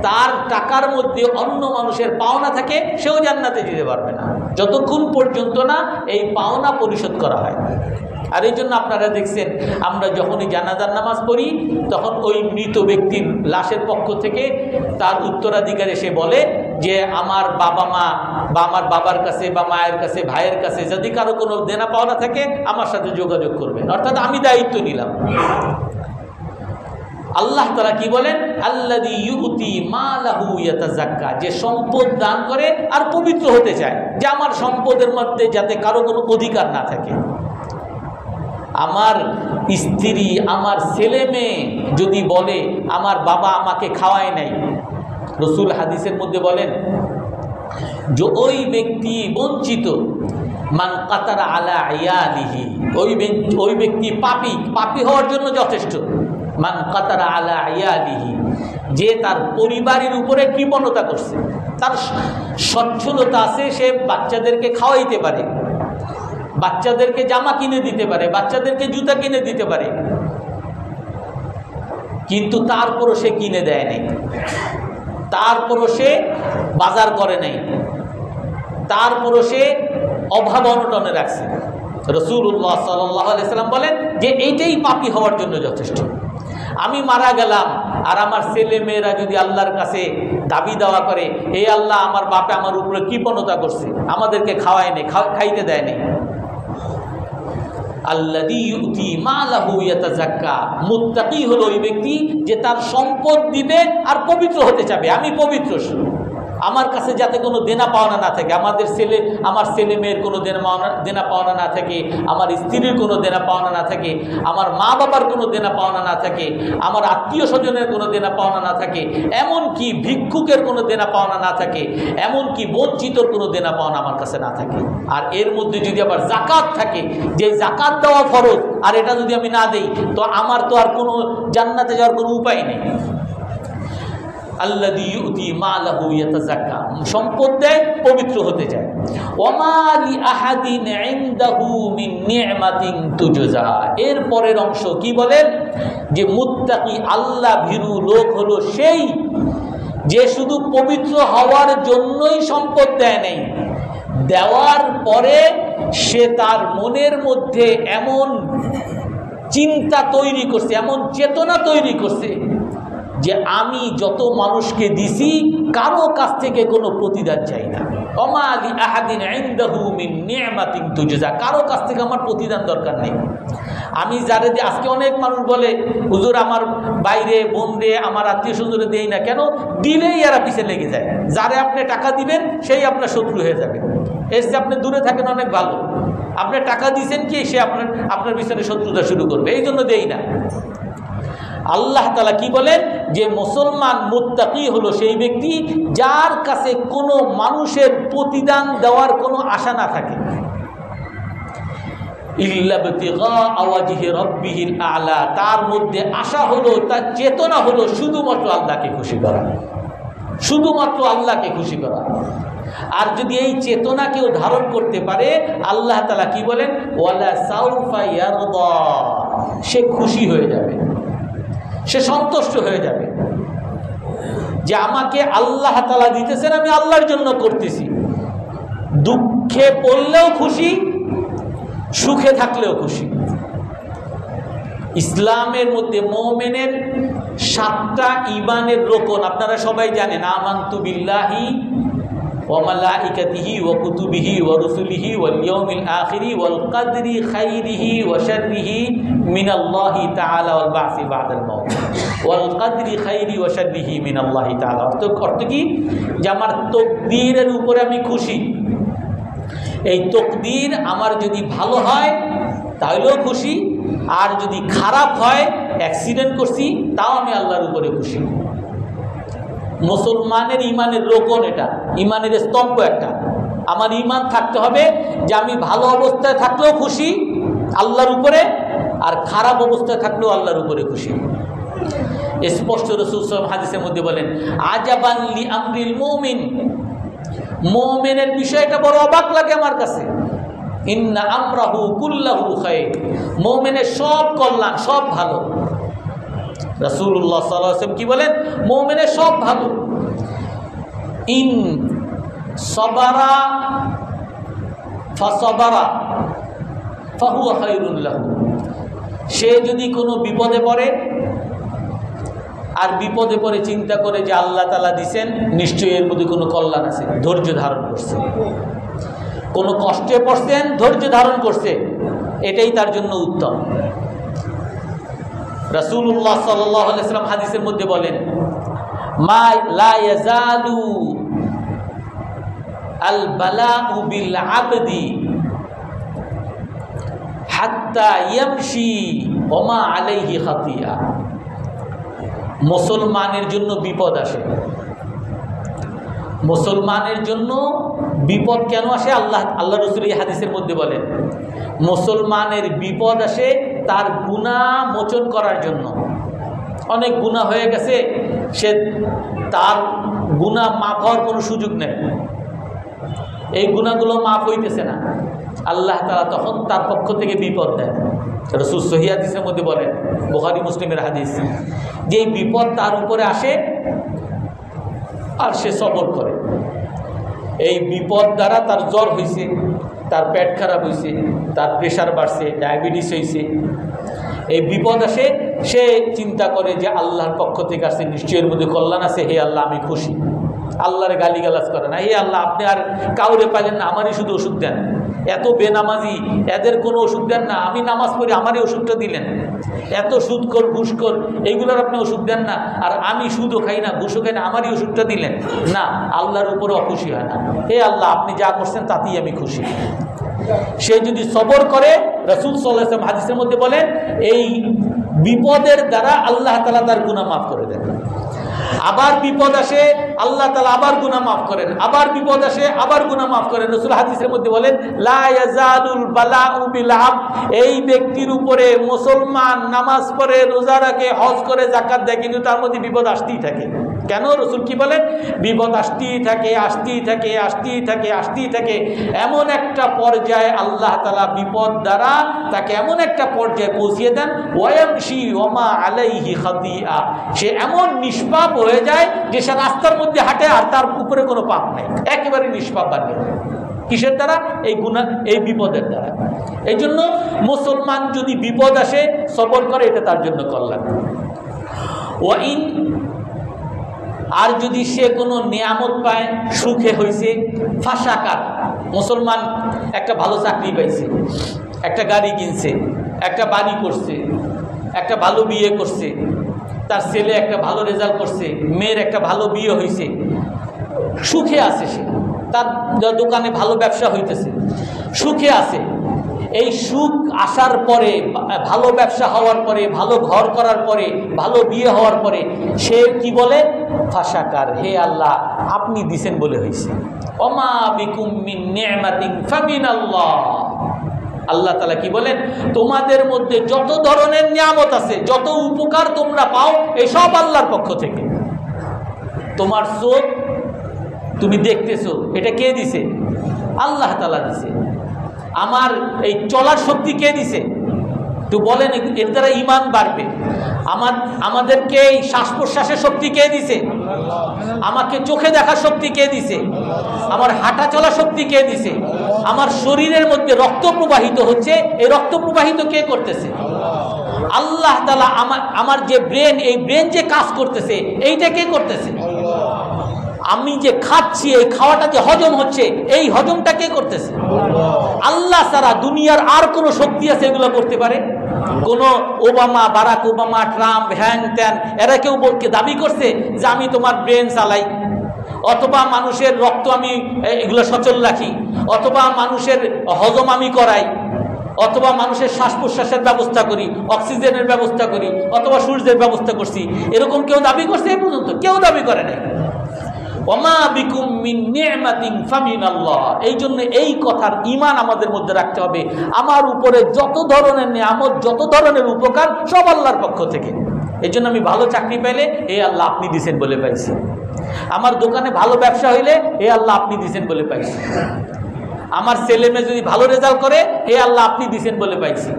তার টাকার মধ্যে অন্য মানুষের পাওনা থাকে, সেও জান্নাতে যেতে পারবে না যতক্ষণ পর্যন্ত না এই পাওনা পরিশোধ করা হয়। আর এই জন্য আপনারা দেখছেন, আমরা যখনই জানাজার নামাজ পড়ি তখন ওই মৃত ব্যক্তির লাশের পক্ষ থেকে তার উত্তরাধিকার এসে বলে যে আমার বাবা মা বা আমার বাবার কাছে বা মায়ের কাছে, ভাইয়ের কাছে যদি কারো কোনো দেনা পাওনা থাকে আমার সাথে যোগাযোগ করবেন, অর্থাৎ আমি দায়িত্ব নিলাম। আল্লাহ তাআলা কি বলেন, আল্লাযী ইউতি মালাহু ইয়াতাযাক্কা, যে সম্পদ দান করে আর পবিত্র হতে চায়, যে আমার সম্পদের মধ্যে যাতে কারো কোনো অধিকার না থাকে। আমার স্ত্রী, আমার ছেলে মেয়ে যদি বলে আমার বাবা আমাকে খাওয়ায় নাই, রাসূল হাদিসের মধ্যে বলেন যে ওই ব্যক্তি বঞ্চিত, মান কাতারা আলা আয়ালিহি, ওই ব্যক্তি পাপী হওয়ার জন্য যথেষ্ট। মান কাতারা আলা আয়ালিহি, যে তার পরিবারের উপরে কৃপণতা করছে, তার সচ্ছলতা আছে, সে বাচ্চাদেরকে খাওয়াইতে পারে, বাচ্চাদেরকে জামা কিনে দিতে পারে, বাচ্চাদেরকে জুতা কিনে দিতে পারে, কিন্তু তারপরও সে কিনে দেয় নাই, তারপরও সে বাজার করে নাই, তারপরও সে অভাব অনটনে রাখছে। রাসূলুল্লাহ সাল্লাল্লাহু আলাইহি সাল্লাম বলেন যে এইটাই পাপী হওয়ার জন্য যথেষ্ট। আমি মারা গেলাম আর আমার ছেলে মেয়েরা যদি আল্লাহর কাছে দাবি দেওয়া করে, হে আল্লাহ আমার বাপে আমার উপরে কৃপণতা করছে, আমাদেরকে খাওয়ায় নেই, খাইতে দেয় নেই। আল্লাযী ইউতি মালাহু ইয়াতাযাক্কা, মুত্তাকি হলো ওই ব্যক্তি যে তার সম্পদ দিবে আর পবিত্র হতে চাবে। আমি পবিত্র, আমার কাছে যাতে কোনো দেনা পাওনা না থাকে, আমার ছেলে মেয়ের কোনো দেনা পাওনা না থাকে, আমার স্ত্রীর কোনো দেনা পাওনা না থাকে, আমার মা বাবার কোনো দেনা পাওনা না থাকে, আমার আত্মীয় স্বজনের কোনো দেনা পাওনা না থাকে, এমনকি ভিক্ষুকের কোনো দেনা পাওনা না থাকে, এমনকি বঞ্চিতর কোনো দেনা পাওনা আমার কাছে না থাকে। আর এর মধ্যে যদি আবার যাকাত থাকে, যে যাকাত দেওয়া ফরজ, আর এটা যদি আমি না দেই তো আমার তো আর কোনো জান্নাতে যাওয়ার কোনো উপায় নেই। আল্লাযী ইউতি মালাহু ইয়াতাযাক্কা, সম্পদ দেয়, পবিত্র হতে চায়। ওমা লি আহাদিন ইনদাহু মিন নি'মাতিন তুজজা, এর পরের অংশ কি বলেন যে মুত্তাকি আল্লাহ ভীরু লোক হলো সেই যে শুধু পবিত্র হওয়ার জন্যই সম্পদ দেয় নাই, দেওয়ার পরে সে তার মনের মধ্যে এমন চিন্তা তৈরি করছে, এমন চেতনা তৈরি করছে যে আমি যত মানুষকে দিছি কারো কাছ থেকে কোনো প্রতিদান চাই না। ওমা লি আহাদিন ইনদাহু মিন নি'মাতিন তুজজা, কারো কাছ থেকে আমার প্রতিদান দরকার নেই। আমি যারে দিয়ে, আজকে অনেক মানুষ বলে হুজুর আমার বাইরে বোনরে আমার আত্মীয় স্বজনে দেই না কেন, দিলেই এরা পিছে লেগে যায়। যারে আপনি টাকা দিবেন সেই আপনার শত্রু হয়ে যাবে, এর চেয়ে আপনি দূরে থাকেন অনেক ভালো। আপনি টাকা দিয়েছেন কি, সে আপনার পিছনে শত্রুতা শুরু করবে, এই জন্য দেই না। আল্লাহ তাআলা কি বলেন যে মুসলমান মুত্তাকি হলো সেই ব্যক্তি যার কাছে কোনো মানুষের প্রতিদান দেওয়ার কোনো আশা না থাকে। ইল্লা বিতিগা ওয়াজহি রাব্বিহিল আ'লা, তার মধ্যে আশা হলো, তার চেতনা হলো শুধুমাত্র আল্লাহকে খুশি করা, শুধুমাত্র আল্লাহকে খুশি করা। আর যদি এই চেতনা কেউ ধারণ করতে পারে, আল্লাহ তাআলা কি বলেন, ওয়ালা সাউফা ইয়ারদা, সে খুশি হয়ে যাবে, সে সন্তুষ্ট হয়ে যাবে যে আমাকে আল্লাহ তাআলা দিতেছেন, আমি আল্লাহর জন্য করতেছি। দুঃখে পড়লেও খুশি, সুখে থাকলেও খুশি। ইসলামের মধ্যে মুমিনের 7টা ঈমানের রোকন আপনারা সবাই জানেন। আমানতু বিল্লাহি ওয়া মালাইকাতিহি ওয়া কুতুবিহি ওয়া রুসুলিহি ওয়াল ইয়াউমিল আখিরি ওয়াল কদরি খাইরিহি ওয়া শাররিহি মিনাল্লাহি তাআলা ওয়াল বাসি বাদাল মাউত ওয়াল কদরি খাইরি ওয়া শাররিহি মিনাল্লাহি তাআলা। অর্থ কি যে আমার তাকদীরের উপরে আমি খুশি। এই তাকদীর আমার যদি ভালো হয় তাহলেও খুশি, আর যদি খারাপ হয়, অ্যাক্সিডেন্ট করছি, তাও আমি আল্লাহর উপরে খুশি। মুসলমানের ইমানের রোকন এটা, ইমানের স্তম্ভ একটা। আমার ইমান থাকতে হবে যে আমি ভালো অবস্থায় থাকলেও খুশি, আল্লাহর উপরে, আর খারাপ অবস্থায় থাকলেও আল্লাহর উপরে খুশি। স্পষ্ট রাসূল সাল্লাল্লাহু আলাইহি ওয়াসাল্লাম হাদিসের মধ্যে বলেন, আজাবান লি আমরিল মুমিন, মুমিনের বিষয়টা বড় অবাক লাগে আমার কাছে। ইন্না আমরাহু কুল্লাহু খায়র, মুমিনের সব কল্যাণ, সব ভালো। রাসূলুল্লাহ সাল্লাল্লাহু আলাইহি ওয়াসাল্লাম কি বলেন? মুমিনের সব ভালো। ইন সাবারা ফাসাবারা ফাহুয়া খায়রুল লাহু, সে যদি কোনো বিপদে পড়ে আর বিপদে পড়ে চিন্তা করে যে আল্লাহ তাআলা দিছেন, নিশ্চয়ই এর মধ্যে কোনো কল্যাণ আছে, ধৈর্য ধারণ করছে। কোনো কষ্টে পড়ছেন, ধৈর্য ধারণ করছে, এটাই তার জন্য উত্তম। রাসূলুল্লাহ সাল্লাল্লাহু আলাইহি ওয়াসাল্লাম হাদিসের মধ্যে বলেন, মা লা ইয়াজালু আল বালাউ বিল আবদি হাত্তা ইয়ামশি ওয়া মা আলাইহি খাতিয়া। মুসলমানের জন্য বিপদ আসে। মুসলমানের জন্য বিপদ কেন আসে? আল্লাহ রাসূল এই হাদিসের মধ্যে বলেন, মুসলমানের বিপদ আসে তার গুনাহ মোচন করার জন্য। অনেক গুনাহ হয়ে গেছে, সে তার গুনাহ মাফ হওয়ার কোনো সুযোগ নেই, এই গুনাহগুলো মাফ হইতেছে না, আল্লাহ তাআলা তখন তার পক্ষ থেকে বিপদ দেন। রাসূল সহিহ হাদিসের মধ্যে বলেন, বুখারী মুসলিমের হাদিস, যে বিপদ তার উপরে আসে আর সে সবর করে। এই বিপদ দ্বারা তার জ্বর হয়েছে, তার পেট খারাপ হয়েছে, তার প্রেশার বাড়ছে, ডায়াবেটিস হয়েছে, এই বিপদ আসে, সে চিন্তা করে যে আল্লাহর পক্ষ থেকে আসছে, নিশ্চয়ের মধ্যে কল্যাণ আছে, হে আল্লাহ আমি খুশি। আল্লাহরে গালিগালাজ করে না, হে আল্লাহ আপনি আর কাউরে পাইলেন না, আমারই শুধু ওষুধ দেন। এত বেনামাজি, এদের কোনো ওষুধ দেন না, আমি নামাজ পড়ি আমারই ওষুধটা দিলেন। এত সুদখোর ঘুষখোর, এইগুলোর আপনি ওষুধ দেন না, আর আমি সুদও খাই না ঘুষও খাই না, আমারই ওষুধটা দিলেন না, আল্লাহর উপরে অখুশি হয় না। হে আল্লাহ আপনি যা করছেন তাতেই আমি খুশি। সে যদি সবর করে, রাসূল সাল্লাল্লাহু আলাইহি ওয়াসাল্লাম হাদিসের মধ্যে বলেন, এই বিপদের দ্বারা আল্লাহ তাআলা তার গুনাহ মাফ করে দেন। আবার বিপদ আসে, আল্লাহ তাআলা আবার গুনাহ মাফ করেন, আবার বিপদ আসে, আবার গুনাহ মাফ করেন। রাসূল হাদিসের মধ্যে বলেন, লা ইয়াজালুল বালাউ বিল আবদ, এই ব্যক্তির উপরে মুসলমান নামাজ পড়ে, রোজা রাখে, হজ করে, যাকাত দেয়, কিন্তু তার মধ্যে বিপদ আসতেই থাকে। কেন? রাসূল কি বলেন? বিপদ আসতেই থাকে, আসতেই থাকে, আসতেই থাকে, আসতেই থাকে। এমন একটা পর্যায়ে আল্লাহ তাআলা বিপদ দ্বারা তাকে এমন একটা পর্যায়ে পৌঁছিয়ে দেন, ওয়ায়ামশি ওয়া মা আলাইহি খাতিয়া, সে এমন নিষ্পাপ হয়ে যায় যে সে রাস্তার মধ্যে হাঁটে আর তার উপরে কোনো পাপ নেই, একেবারে নিষ্পাপ বানিয়ে দেয়। কিসের দ্বারা? এই গুনাহ, এই বিপদের দ্বারা। এই জন্য মুসলমান যদি বিপদ আসে সবর করে, এটা তার জন্য কল্যাণ। ওয়াইন, আর যদি সে কোনো নিয়ামত পায়, সুখে হয়েছে, ফাঁসাকার, মুসলমান একটা ভালো চাকরি পাইছে, একটা গাড়ি কিনছে, একটা বাড়ি করছে, একটা ভালো বিয়ে করছে, তার ছেলে একটা ভালো রেজাল্ট করছে, মেয়ের একটা ভালো বিয়ে হয়েছে, সুখে আছে সে, তার দোকানে ভালো ব্যবসা হইতেছে, সুখে আছে। এই সুখ আসার পরে, ভালো ব্যবসা হওয়ার পরে, ভালো ঘর করার পরে, ভালো বিয়ে হওয়ার পরে সে কি বলে? ফাঁসাকার, হে আল্লাহ আপনি দিছেন বলে হয়েছে। ওমা বিকুম মিন নি'মাতিন ফামিনাল্লাহ, আল্লাহ তাআলা কি বলেন? তোমাদের মধ্যে যত ধরনের নিয়ামত আছে, যত উপকার তোমরা পাও, এই সব আল্লাহর পক্ষ থেকে। তোমার চোখ তুমি দেখতেছো, এটা কে দিছে? আল্লাহ তাআলা দিছে। আমার এই চলার শক্তি কে দিছে? তো বলেন, এর দ্বারা ঈমান বাড়বে। আমাদেরকে এই শ্বাস প্রশ্বাসের শক্তি কে দিছে? আমাকে চোখে দেখার শক্তি কে দিছে? আমার হাঁটা চলা শক্তি কে দিছে? আমার শরীরের মধ্যে রক্ত প্রবাহিত হচ্ছে, এই রক্ত প্রবাহিত কে করতেছে? আল্লাহ তাআলা। আমার যে ব্রেন, এই ব্রেন যে কাজ করতেছে, এইটা কে করতেছে? আমি যে খাচ্ছি, এই খাওয়াটা যে হজম হচ্ছে, এই হজমটা কে করতেছে? আল্লাহ ছাড়া দুনিয়ার আর কোনো শক্তি আছে এগুলো করতে পারে? কোনো Obama, Barack Obama, Trump, hang ত্যান, এরা কেউ দাবি করছে যে আমি তোমার ব্রেন চালাই, অথবা মানুষের রক্ত আমি এগুলো সচল রাখি, অথবা মানুষের হজম আমি করাই, অথবা মানুষের শ্বাস প্রশ্বাসের ব্যবস্থা করি, অক্সিজেনের ব্যবস্থা করি, অথবা সূর্যের ব্যবস্থা করছি? এরকম কেউ দাবি করছে? এ পর্যন্ত কেউ দাবি করে নাই। ওমা বিকুম মিন নি'মাতিন ফামিনাল্লাহ। এই জন্য এই কথার ঈমান আমাদের মধ্যে রাখতে হবে, আমার উপরে যত ধরনের নিয়ামত, যত ধরনের উপকার সব আল্লাহর পক্ষ থেকে। এই জন্য আমি ভালো চাকরি পাইলে এ আল্লাহ আপনি দিছেন বলে পাইছি, আমার দোকানে ভালো ব্যবসা হইলে এ আল্লাহ আপনি দিছেন বলে পাইছি, আমার ছেলে মেয়ে যদি ভালো রেজাল্ট করে এ আল্লাহ আপনি দিছেন বলে পাইছি,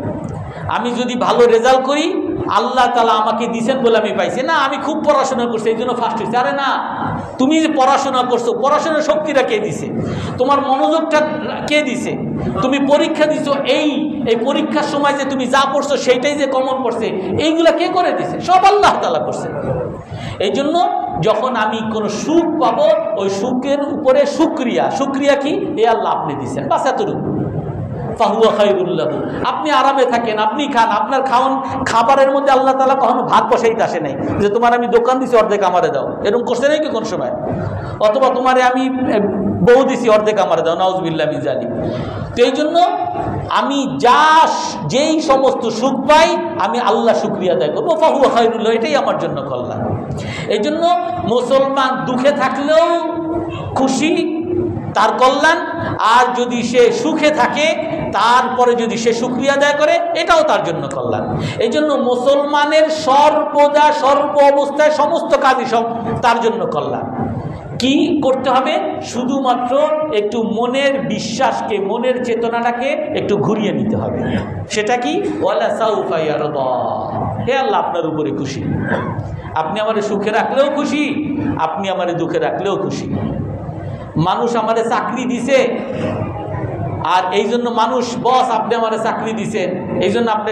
আমি যদি ভালো রেজাল্ট করি আল্লাহ তাআলা আমাকে দিছেন বলে আমি পাইছি। না আমি খুব পড়াশোনা করছি এই জন্য ফার্স্ট হয়েছি। আরে না, তুমি যে পড়াশোনা করছো, পড়াশোনার শক্তিটা কে দিছে? তোমার মনোযোগটা কে দিছে? তুমি পরীক্ষা দিছো, এই পরীক্ষার সময় যে তুমি যা পড়ছো সেইটাই যে কমন পড়ছে, এইগুলা কে করে দিছে? সব আল্লাহ তাআলা করছে। এই জন্য যখন আমি কোনো সুখ পাবো, ওই সুখের উপরে শুকরিয়া কি? এ আল্লাহ আপনি দিছেন, বাস এতটুকু। ফাহুয়া খায়রুল লাহু, আপনি আরামে থাকেন, আপনি খান, আপনার খাবারের মধ্যে আল্লাহ তাআলা কখনো ভাগ বসাইতে আসে নাই যে তোমার আমি দোকান দিছি অর্ধেক আমারে দাও, এরকম করছে নাই কি কোন সময়? অথবা তোমারে আমি বউ দিছি অর্ধেক আমারে দাও, নাউজুবিল্লাহ মিন যালিক। তো এই জন্য আমি যেই সমস্ত সুখ পাই আমি আল্লাহ শুকরিয়া আদায় করবো, ফাহুয়া খায়রুল লাহু, এটাই আমার জন্য কল্যাণ। এই জন্য মুসলমান দুঃখে থাকলেও খুশি, তার কল্যাণ, আর যদি সে সুখে থাকে তারপরে যদি সে শুকরিয়া আদায় করে এটাও তার জন্য কল্যাণ। এই জন্য মুসলমানের সর্বদা সর্ব অবস্থায় সমস্ত কাজই সব তার জন্য কল্যাণ। কি করতে হবে? শুধুমাত্র একটু মনের বিশ্বাসকে, মনের চেতনাটাকে একটু ঘুরিয়ে নিতে হবে। সেটা কি? ওয়ালা সাউফা ইয়ারদা, হে আল্লাহ আপনার উপরে খুশি, আপনি আমারে সুখে রাখলেও খুশি, আপনি আমারে দুঃখে রাখলেও খুশি। মানুষ আমারে চাকরি দিছে, আর এই জন্য মানুষ বস আপনি আমারে চাকরি দিছেন, এই জন্য আপনি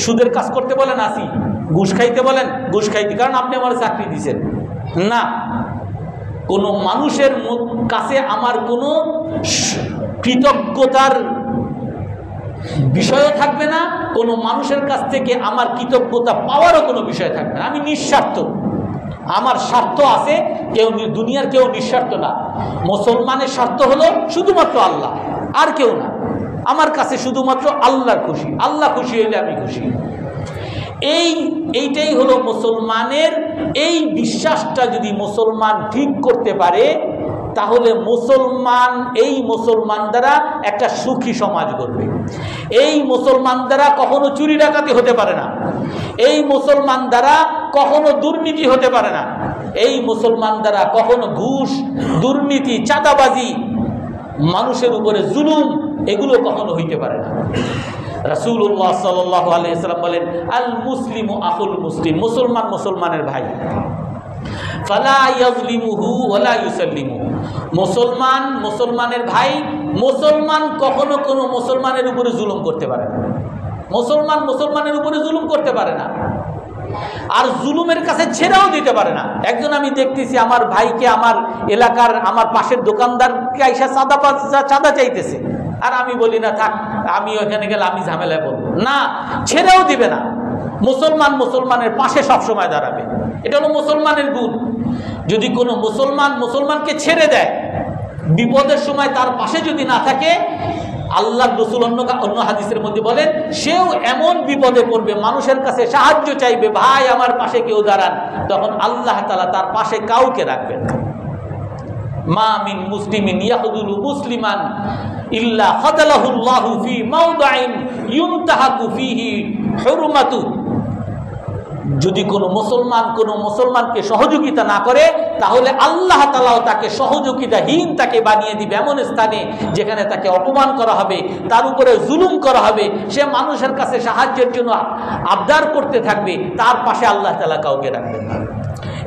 সুদের কাজ করতে বলেন, আসি ঘুষ খাইতে বলেন, ঘুষ খাইতে, কারণ আপনি আমারে চাকরি দিছেন। না, কোনো মানুষের কাছে আমার কোনো কৃতজ্ঞতার বিষয়ও থাকবে না, কোনো মানুষের কাছ থেকে আমার কৃতজ্ঞতা পাওয়ারও কোনো বিষয় থাকবে না। আমি নিঃস্বার্থ, আমার স্বার্থ আছে, দুনিয়ার কেউ নিঃস্বার্থ না। মুসলমানের স্বার্থ হলো শুধুমাত্র আল্লাহ, আর কেউ না। আমার কাছে শুধুমাত্র আল্লাহর খুশি, আল্লাহ খুশি হইলে আমি খুশি। এইটাই হলো মুসলমানের। এই বিশ্বাসটা যদি মুসলমান ঠিক করতে পারে তাহলে মুসলমান দ্বারা একটা সুখী সমাজ গড়বে। এই মুসলমান দ্বারা কখনো চুরি ডাকাতি হতে পারে না, এই মুসলমান দ্বারা কখনো দুর্নীতি হতে পারে না, এই মুসলমান দ্বারা কখনো ঘুষ, দুর্নীতি, চাঁদাবাজি, মানুষের উপরে জুলুম, এগুলো কখনো হইতে পারে না। রাসূলুল্লাহ সাল্লাল্লাহু আলাইহি ওয়াসাল্লাম বলেন, আল মুসলিমু আখুল মুসলিম, মুসলমান মুসলমানের ভাই, ফালা ইয়াজলিমুহু ওয়ালা ইউসাল্লিমু, মুসলমান মুসলমানের ভাই, মুসলমান কখনো কোনো মুসলমানের উপরে জুলুম করতে পারে না, মুসলমান মুসলমানের উপরে জুলুম করতে পারে না, আর জুলুমের কাছে ছেড়েও দিতে পারে না। একজন আমি দেখতেছি আমার ভাইকে আমার এলাকার আমার পাশের দোকানদারকে আইসা চাঁদা চাইতেছে, আর আমি বলি না থাক, আমি ওখানে গেলে আমি ঝামেলায় পড়ব না, ছেড়েও দিবে না। মুসলমান মুসলমানের পাশে সবসময় দাঁড়াবে, এটা হলো মুসলমানের গুণ। যদি কোনো মুসলমানকে ছেড়ে দেয়, বিপদের সময় তার পাশে যদি না থাকে, আল্লাহ রাসূল অন্য হাদিসের মধ্যে বলেন সেও এমন বিপদে পড়বে, মানুষের কাছে সাহায্য চাইবে, ভাই আমার পাশে কেউ দাঁড়ান, তখন আল্লাহ তাআলা তার পাশে কাউকে রাখবেন না। মা মিন মুসলিমিন ইয়াখযুলু মুসলিমান ইল্লা খাযালাহুল্লাহু ফি মাওদাইন ইউনতাহাকু ফীহি হুরমাতু, যদি কোনো মুসলমানকে সহযোগিতা না করে তাহলে আল্লাহ তাআলাও তাকে সহযোগিতাহীন তাকে বানিয়ে দিবে এমন স্থানে যেখানে তাকে অপমান করা হবে, তার উপরে জুলুম করা হবে, সে মানুষের কাছে সাহায্যের জন্য আবদার করতে থাকবে, তার পাশে আল্লাহ তাআলা কাউকে রাখবেন না।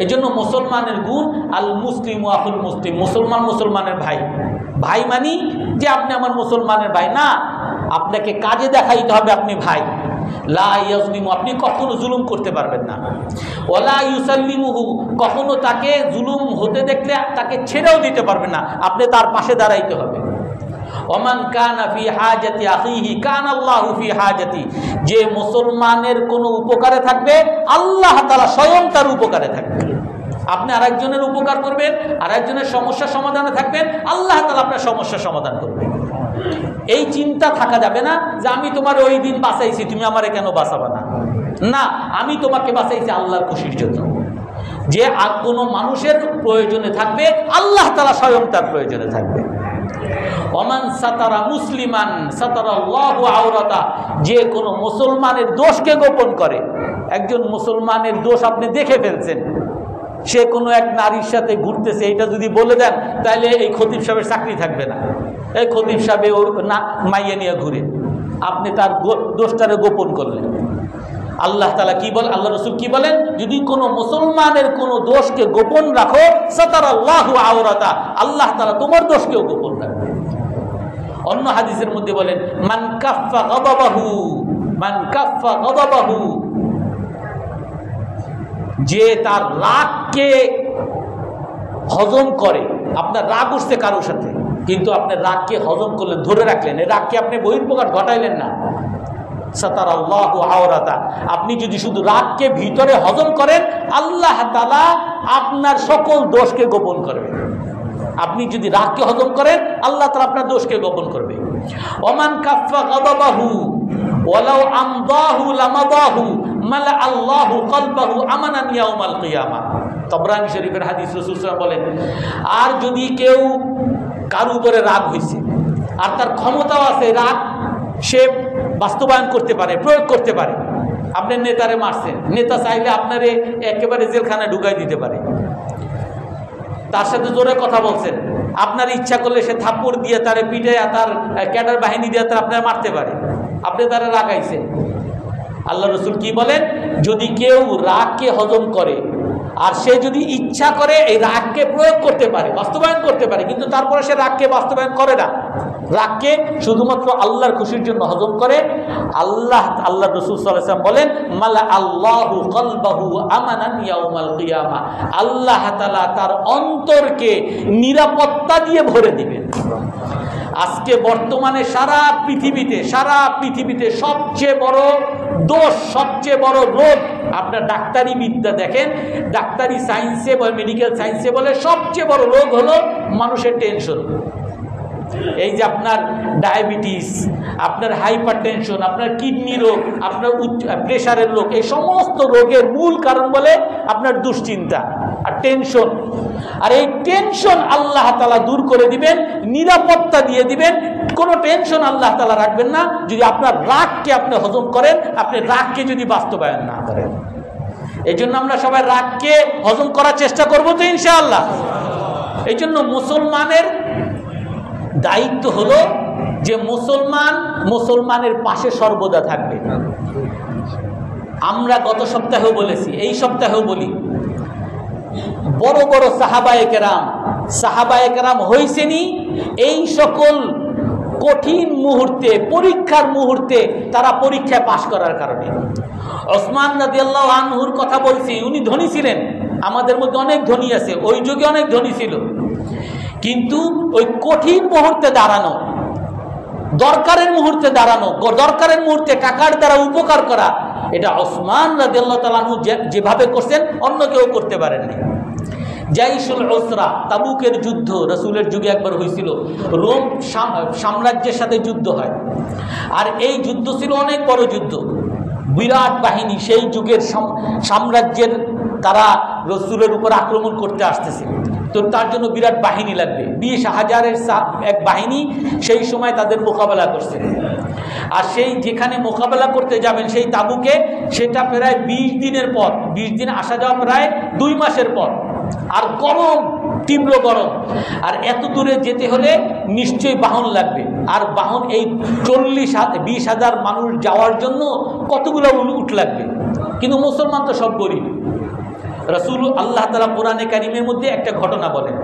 এই জন্য মুসলমানের গুণ আল মুসলিমু আখুল মুসলিম, মুসলমান মুসলমানের ভাই। ভাই মানি যে আপনি আমার মুসলমানের ভাই না, আপনাকে কাজে দেখাইতে হবে আপনি ভাই। লা ইয়াজলিমু, আপনি কখনো জুলুম করতে পারবেন না। ওয়ালা ইউসাল্লিমুহু, কখনো তাকে জুলুম হতে দেখলে তাকে ছেড়েও দিতে পারবেন না, আপনি তার পাশে দাঁড়াইতে হবে। ওমান কানা ফি হাজাতি আখিহি কানা আল্লাহু ফি হাজাতি, যে মুসলমানের কোনো উপকারে থাকবে আল্লাহ তাআলা স্বয়ং তার উপকারে থাকবে। আপনি আরেকজনের উপকার করবেন, আরেকজনের সমস্যা সমাধানে থাকবেন, আল্লাহ তাআলা আপনার সমস্যা সমাধান করবেন। এই চিন্তা থাকা যাবে না যে আমি তোমার ওই দিন বাঁচাইছি, তুমি আমারে কেন বাঁচাবা না। না, আমি তোমাকে বাঁচাইছি আল্লাহর খুশির জন্য। যে আর কোনো মানুষের প্রয়োজনে থাকবে, আল্লাহ তাআলা স্বয়ং তার প্রয়োজনে থাকবে। ওমান সাতারা মুসলিমান সাতারাল্লাহু আওরাতা, যে কোনো মুসলমানের দোষকে গোপন করে। একজন মুসলমানের দোষ আপনি দেখে ফেলছেন, সে কোনো এক নারীর সাথে ঘুরতেছে, এটা যদি বলে দেন তাহলে এই খতিব সাহেবের চাকরি থাকবে না। এই খতিব সাহেব ও না মাইয়া নিয়ে ঘুরে, আপনি তার দোষটারে গোপন করলেন। আল্লাহ তাআলা কি বলেন, আল্লাহ রাসূল কি বলেন, যদি কোনো মুসলমানের কোনো দোষকে গোপন রাখো সাতারাল্লাহু আওরাতা, আল্লাহ তাআলা তোমার দোষকেও গোপন রাখবে। অন্য হাদিসের মধ্যে বলেন মান কাফফা গাদাবাহু, যে তার রাগকে হজম করে। আপনার রাগ উঠছে কারোর সাথে, কিন্তু আপনার রাগকে হজম করলেন, ধরে রাখলেন, এই রাগকে আপনি বহির্প্রকাশ ঘটাইলেন না। সাতারাল্লাহু আওরাতা, আপনি যদি শুধু রাগকে ভিতরে হজম করেন, আল্লাহ তাআলা আপনার সকল দোষকে গোপন করবে। আপনি যদি রাগকে হজম করেন, আল্লাহ তাআলা আপনার দোষকে গোপন করবে। ওমান কাফফা গাদাবাহু ওয়ালাউ আমদাহু লামাদাহু মালা আল্লাহু কলবাহু আমানান ইয়াউমাল কিয়ামা। তাবরানী শরীফের হাদিস, রাসূল সাল্লাল্লাহু আলাইহি ওয়াসাল্লাম বলেন, আর যদি কেউ কার উপরে রাগ হয়েছে আর তার ক্ষমতাও আছে, রাগ সে বাস্তবায়ন করতে পারে, প্রয়োগ করতে পারে। আপনার নেতারে মারছেন, নেতা চাইলে আপনারে একেবারে জেলখানায় ঢুকাই দিতে পারে। তার সাথে জোরে কথা বলছেন, আপনার ইচ্ছা করলে সে থাপ্পড় দিয়ে তারে পিঠে, তার ক্যাডার বাহিনী দিয়ে তার আপনার মারতে পারে। আপনি তারা রাগাইছেন। আল্লাহ রাসূল কি বলেন, যদি কেউ রাগকে হজম করে আর সে যদি ইচ্ছা করে এই রাগকে প্রয়োগ করতে পারে, বাস্তবায়ন করতে পারে, কিন্তু তারপরে সে রাগকে বাস্তবায়ন করে না, রাগকে শুধুমাত্র আল্লাহর খুশির জন্য হজম করে, আল্লাহ রাসূল সাল্লাল্লাহু আলাইহি ওয়াসাল্লাম বলেন মালা আল্লাহু কলবাহু আমানান ইয়াউমাল কিয়ামা, আল্লাহ তাআলা তার অন্তরকে নিরাপত্তা দিয়ে ভরে দিবেন। আজকে বর্তমানে সারা পৃথিবীতে সবচেয়ে বড় দোষ, সবচেয়ে বড় রোগ, আপনার ডাক্তারি বিদ্যা দেখেন, ডাক্তারি সায়েন্সে বা মেডিকেল সায়েন্সে বলে সবচেয়ে বড় রোগ হলো মানুষের টেনশন। এই যে আপনার ডায়াবেটিস, আপনার হাইপার টেনশন, আপনার কিডনি রোগ, আপনার প্রেশারের রোগ, এই সমস্ত রোগের মূল কারণ বলে আপনার দুশ্চিন্তা আর টেনশন। আর এই টেনশন আল্লাহ তাআলা দূর করে দিবেন, নিরাপত্তা দিয়ে দিবেন। কোনো টেনশন আল্লাহ তাআলা রাখবেন না যদি আপনার রাগকে আপনি হজম করেন, আপনি রাগকে যদি বাস্তবায়ন না করেন। এই জন্য আমরা সবাই রাগকে হজম করার চেষ্টা করবো তো ইনশাআল্লাহ। এই জন্য মুসলমানের দায়িত্ব হলো যে মুসলমানের পাশে সর্বদা থাকবে। আমরা গত সপ্তাহেও বলেছি, এই সপ্তাহেও বলি, বড় বড় সাহাবায়ে কেরাম হইছেনি এই সকল কঠিন মুহূর্তে, পরীক্ষার মুহূর্তে তারা পরীক্ষায় পাশ করার কারণে। ওসমান রাদিয়াল্লাহু আনহুর কথা বলছি, উনি ধনী ছিলেন, আমাদের মধ্যে অনেক ধনী আছে, ওই যুগে অনেক ধনী ছিল, কিন্তু ওই কঠিন মুহূর্তে দাঁড়ানো, দরকারের মুহূর্তে দাঁড়ানো, দরকারের মুহূর্তে টাকার দ্বারা উপকার করা, এটা ওসমান রাদিয়াল্লাহু তাআলা আনহু যেভাবে করছেন অন্য কেউ করতে পারেননি। জাইশুল উসরা, তাবুকের যুদ্ধ রাসূলের যুগে একবার হয়েছিল, রোম সাম্রাজ্যের সাথে যুদ্ধ হয়, আর এই যুদ্ধ ছিল অনেক বড় যুদ্ধ, বিরাট বাহিনী, সেই যুগের সাম্রাজ্যের তারা রাসূলের উপর আক্রমণ করতে আসতেছে, তো তার জন্য বিরাট বাহিনী লাগবে। 20,000-এর এক বাহিনী সেই সময় তাদের মোকাবেলা করছে। আর সেই যেখানে মোকাবেলা করতে যাবেন সেই তাবুকে, সেটা প্রায় 20 দিনের পর, 20 দিন আসা যাওয়া প্রায় 2 মাসের পর, আর গরম, তীব্র গরম, আর এত দূরে যেতে হলে নিশ্চয়ই বাহন লাগবে। আর বাহন এই 20,000 মানুষ যাওয়ার জন্য কতগুলো উট লাগবে, কিন্তু মুসলমান তো সব গরিব। রাসূল আল্লাহ তাআলা কোরআনে কারীমের মধ্যে একটা ঘটনা বলেন,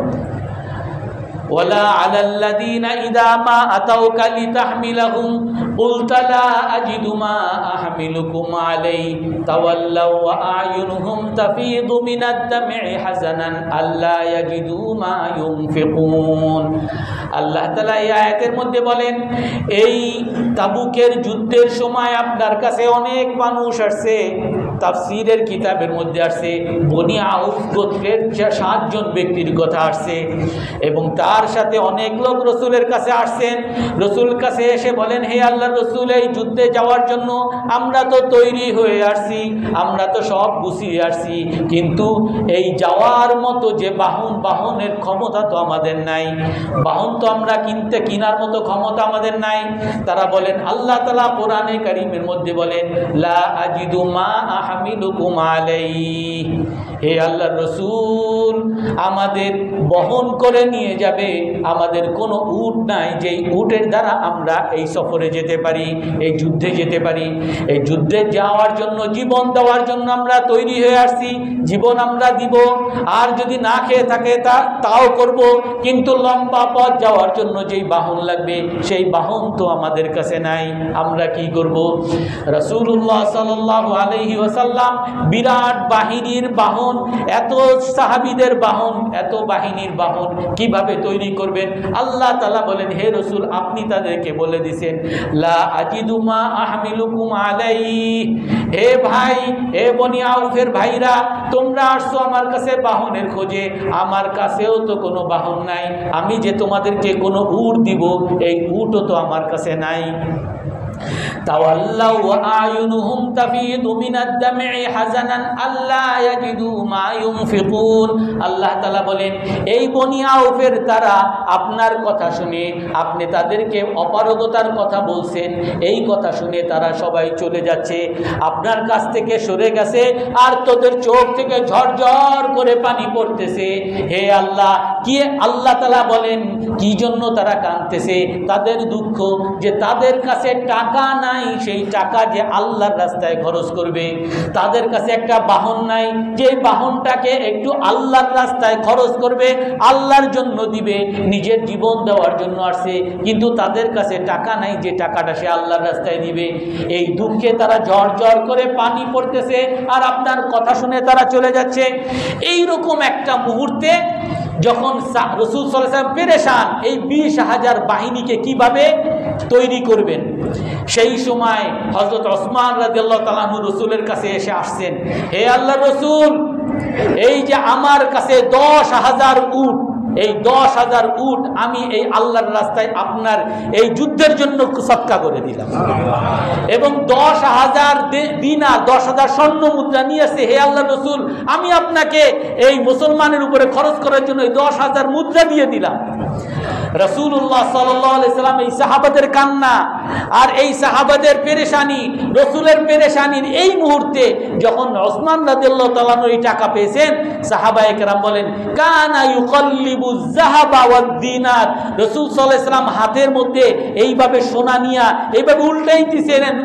ওয়ালা আলাল্লাযীনা ইযা মা আতাউকা লিতাহমিলাহুম কুলতা লা আজিদু মা আহমিলুকুম আলাইহি তাওয়াল্লাউ ওয়া আয়ুনুহুম তাফীদু মিনাদ দাম'i হাযানান আল্লা ইয়াজিদু মা ইউনফিকুন। আল্লাহ তাআলা এই আয়াতের মধ্যে বলেন, এই তাবুকের যুদ্ধের সময় আপনার কাছে অনেক মানুষ আসছে, তাফসীরের কিতাবের মধ্যে আসছে বনি আউফ গোত্রের 7 জন ব্যক্তির কথা আসছে এবং তার সাথে অনেক লোক রসুলের কাছে আসছেন। রসুল কাছে এসে বলেন, হে আল্লাহর রসুল, এই যুদ্ধে যাওয়ার জন্য আমরা তো তৈরি হয়ে আসছি, আমরা তো সব গুছিয়ে আসছি, কিন্তু এই যাওয়ার মতো যে বাহনের ক্ষমতা তো আমাদের নাই, বাহন তো আমরা কেনার মতো ক্ষমতা আমাদের নাই। তারা বলেন, আল্লাহ তাআলা কোরআনে কারীমের মধ্যে বলেন, লা আজিদু মা আহমিলুকুম আলাইহি, হে আল্লাহর রাসূল, আমাদের বহন করে নিয়ে যাবে আমাদের কোনো উট নাই যেই উটের দ্বারা আমরা এই সফরে যেতে পারি, এই যুদ্ধে যেতে পারি। এই যুদ্ধে যাওয়ার জন্য, জীবন দেওয়ার জন্য আমরা তৈরি হয়ে আসছি, জীবন আমরা দিব, আর যদি না খেয়ে থাকে তাও করব, কিন্তু লম্বা পথ যাওয়ার জন্য যেই বাহন লাগবে সেই বাহন তো আমাদের কাছে নাই, আমরা কি করব? রাসূলুল্লাহ সাল্লাল্লাহু আলাইহি ওয়াসাল্লাম বিরাট বাহিনীর বাহন, এত সাহাবীদের বাহন, এত বাহিনীর বাহন কিভাবে তৈরি করবেন? আল্লাহ তাআলা বলেন, হে রাসূল, আপনি তাদেরকে বলে দিয়েছেন, লা আজিদু মা আহমিলুকুম আলাইহি, হে ভাই, হে বনি আউফের ভাইরা, তোমরা আসছো আমার কাছে বাহনের খোঁজে, আমার কাছেও তো কোনো বাহন নাই, আমি যে তোমাদেরকে কোনো উট দিব এই উটও তো আমার কাছে নাই। তাওয়াল্লাউ আয়ুনুহুম তাফিদু মিনাদ দাম'i হাযানান আল্লা ইয়াজিদু মা ইউনফিকুন। আল্লাহ তাআলা বলেন, এই বনি আউফের তারা আপনার কথা শুনে, আপনি তাদেরকে অপারগতার কথা বলছেন, এই কথা শুনে তারা সবাই চলে যাচ্ছে, আপনার কাছ থেকে সরে গেছে, আর তোদের চোখ থেকে ঝরঝর করে পানি পড়তেছে। হে আল্লাহ, কি আল্লাহ তাআলা বলেন কি জন্য তারা কাঁদতেছে? তাদের দুঃখ যে তাদের কাছে টাকা নাই, সেই টাকা যে আল্লাহর রাস্তায় খরচ করবে। তাদের কাছে একটা বাহন নাই, যে বাহনটাকে একটু আল্লাহর রাস্তায় খরচ করবে, আল্লাহর জন্য দিবে, নিজের জীবন দেওয়ার জন্য আসছে, কিন্তু তাদের কাছে টাকা নাই যে টাকাটা সে আল্লাহর রাস্তায় দিবে। এই দুঃখে তারা ঝরঝর করে পানি পড়তেছে, আর আপনার কথা শুনে তারা চলে যাচ্ছে। এই রকম একটা মুহূর্তে যখন রাসূল সাল্লাল্লাহু আলাইহি ওয়াসাল্লাম পেরেশান, এই 20,000 বাহিনীকে কিভাবে তৈরি করবেন, সেই সময় হযরত ওসমান রাদিয়াল্লাহু তাআলা আনহু রাসূলের কাছে এসে আসছেন, হে আল্লাহর রাসূল, এই যে আমার কাছে 10,000 উট, এই 10,000 উট আমি এই আল্লাহর রাস্তায় আপনার এই যুদ্ধের জন্য সদকা করে দিলাম, এবং 10,000 দিনার, 10,000 স্বর্ণ মুদ্রা নিয়েছে। হে আল্লাহর রাসূল, আমি আপনাকে এই মুসলমানের উপরে খরচ করার জন্য এই 10,000 মুদ্রা দিয়ে দিলাম। রাসূলুল্লাহ সাল্লাল্লাহু আলাইহি সাল্লাম, এই সাহাবাদের কান্না আর এই সাহাবাদের পেরেশানি, রাসূলের পেরেশানির এই মুহূর্তে যখন ওসমান রাদিয়াল্লাহু তাআলা এই টাকা পেয়েছেন, সাহাবায়ে কেরাম বলেন, কানা ইউকাল্লিবু যাহাবা ওয়াদ দিনার, রাসূল সাল্লাল্লাহু আলাইহি সাল্লাম হাতের মধ্যে এইভাবে সোনা নিয়া এইভাবে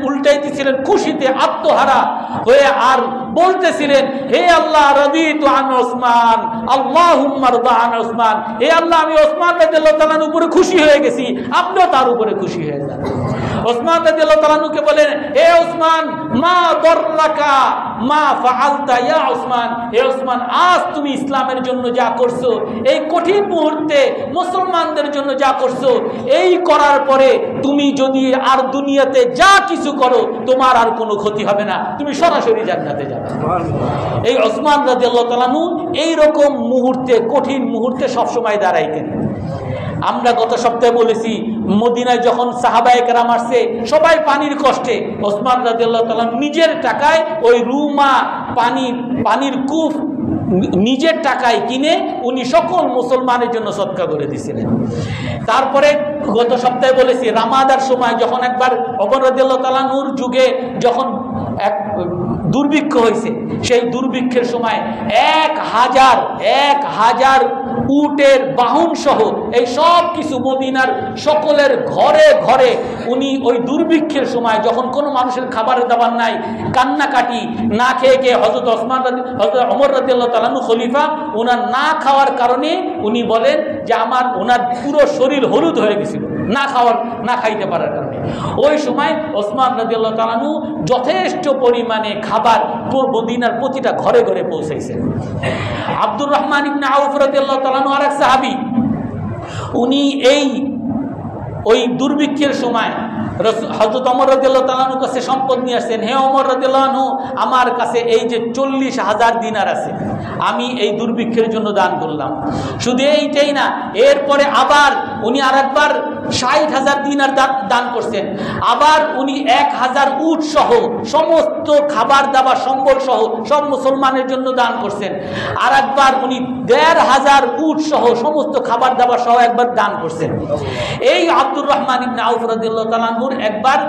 উল্টাইতেছিলেন খুশিতে আত্মহারা হয়ে, আর বলতেছিলেন, হে আল্লাহ, রাদিতু আন ওসমান, আল্লাহুম্মা রদা আন ওসমান, হে আল্লাহ, আমি ওসমান রাদিয়াল্লাহু তাআলার উপরে খুশি হয়ে গেছি, আপনিও তার উপরে খুশি হয়ে যান। ওসমান রাদিয়াল্লাহু তাআলা কে বলেন, হে ওসমান, মা দররাকা মা ফাআলতা ইয়া ওসমান, হে ওসমান, আজ তুমি ইসলামের জন্য যা করছো, এই কঠিন মুহূর্তে মুসলমানদের জন্য যা করছো, এই করার পরে তুমি যদি আর দুনিয়াতে যা কিছু করো তোমার আর কোনো ক্ষতি হবে না, তুমি সরাসরি জান্নাতে যাবে। এই ওসমান রাদিয়াল্লাহু তাআলা এই রকম মুহূর্তে, কঠিন মুহূর্তে সবসময় দাঁড়াইতেন। আমরা গত সপ্তাহে বলেছি, মদিনায় যখন সাহাবায়ে কেরাম আসছে সবাই পানির কষ্টে, ওসমান রাদিয়াল্লাহু তাআলা নিজের টাকায় ওই রুমা পানির কূপ নিজের টাকায় কিনে উনি সকল মুসলমানের জন্য সদকা করে দিয়েছিলেন। তারপরে গত সপ্তাহে বলেছি, রামাদার সময় যখন একবার ওমর রাদিয়াল্লাহু তাআলা নূর যুগে যখন এক দুর্ভিক্ষ হয়েছে, সেই দুর্ভিক্ষের সময় 1,000 উটের বাহন সহ এই সব কিছু মদিনার সকলের ঘরে ঘরে উনি ওই দুর্ভিক্ষের সময় যখন কোনো মানুষের খাবারের দাবার নাই, কান্নাকাটি, না খেয়ে খেয়ে হযরত ওমর রাদিয়াল্লাহু তাআলা খলিফা, ওনার না খাওয়ার কারণে উনি বলেন যে ওনার পুরো শরীর হলুদ হয়ে গেছিল না খাইতে পারার কারণে। ওই সময় ওসমান রাদিয়াল্লাহু তাআলা যথেষ্ট পরিমাণে খাবার মদিনার প্রতিটা ঘরে ঘরে পৌঁছাইছেন। আব্দুর রহমান ইবনে আউফ রাদিয়াল্লাহু তাআলা আরেক সাহাবী, উনি ওই দুর্ভিক্ষের সময় হযরত ওমর রাদিয়াল্লাহু তাআলা আনহুর কাছে সম্পদ নিয়ে আসছেন। হে ওমর রাদিয়াল্লাহু আনহু, আমার কাছে এই যে 40,000 দিনার আছে, আমি এই দুর্ভিক্ষের জন্য দান করলাম। শুধু এইটাই না, এরপরে আবার উনি আরেকবার 60,000 দিনার দান করছেন। আবার উনি 1000 উট সহ সমস্ত খাবার দাবার সম্বল সহ সব মুসলমানের জন্য দান করছেন। আর একবার উনি 1500 উট সহ সমস্ত খাবার দাবার সহ একবার দান করছেন। এই আব্দুর রহমান ইবনে আউফ রাদিয়াল্লাহু তাআলা আনহুর একবার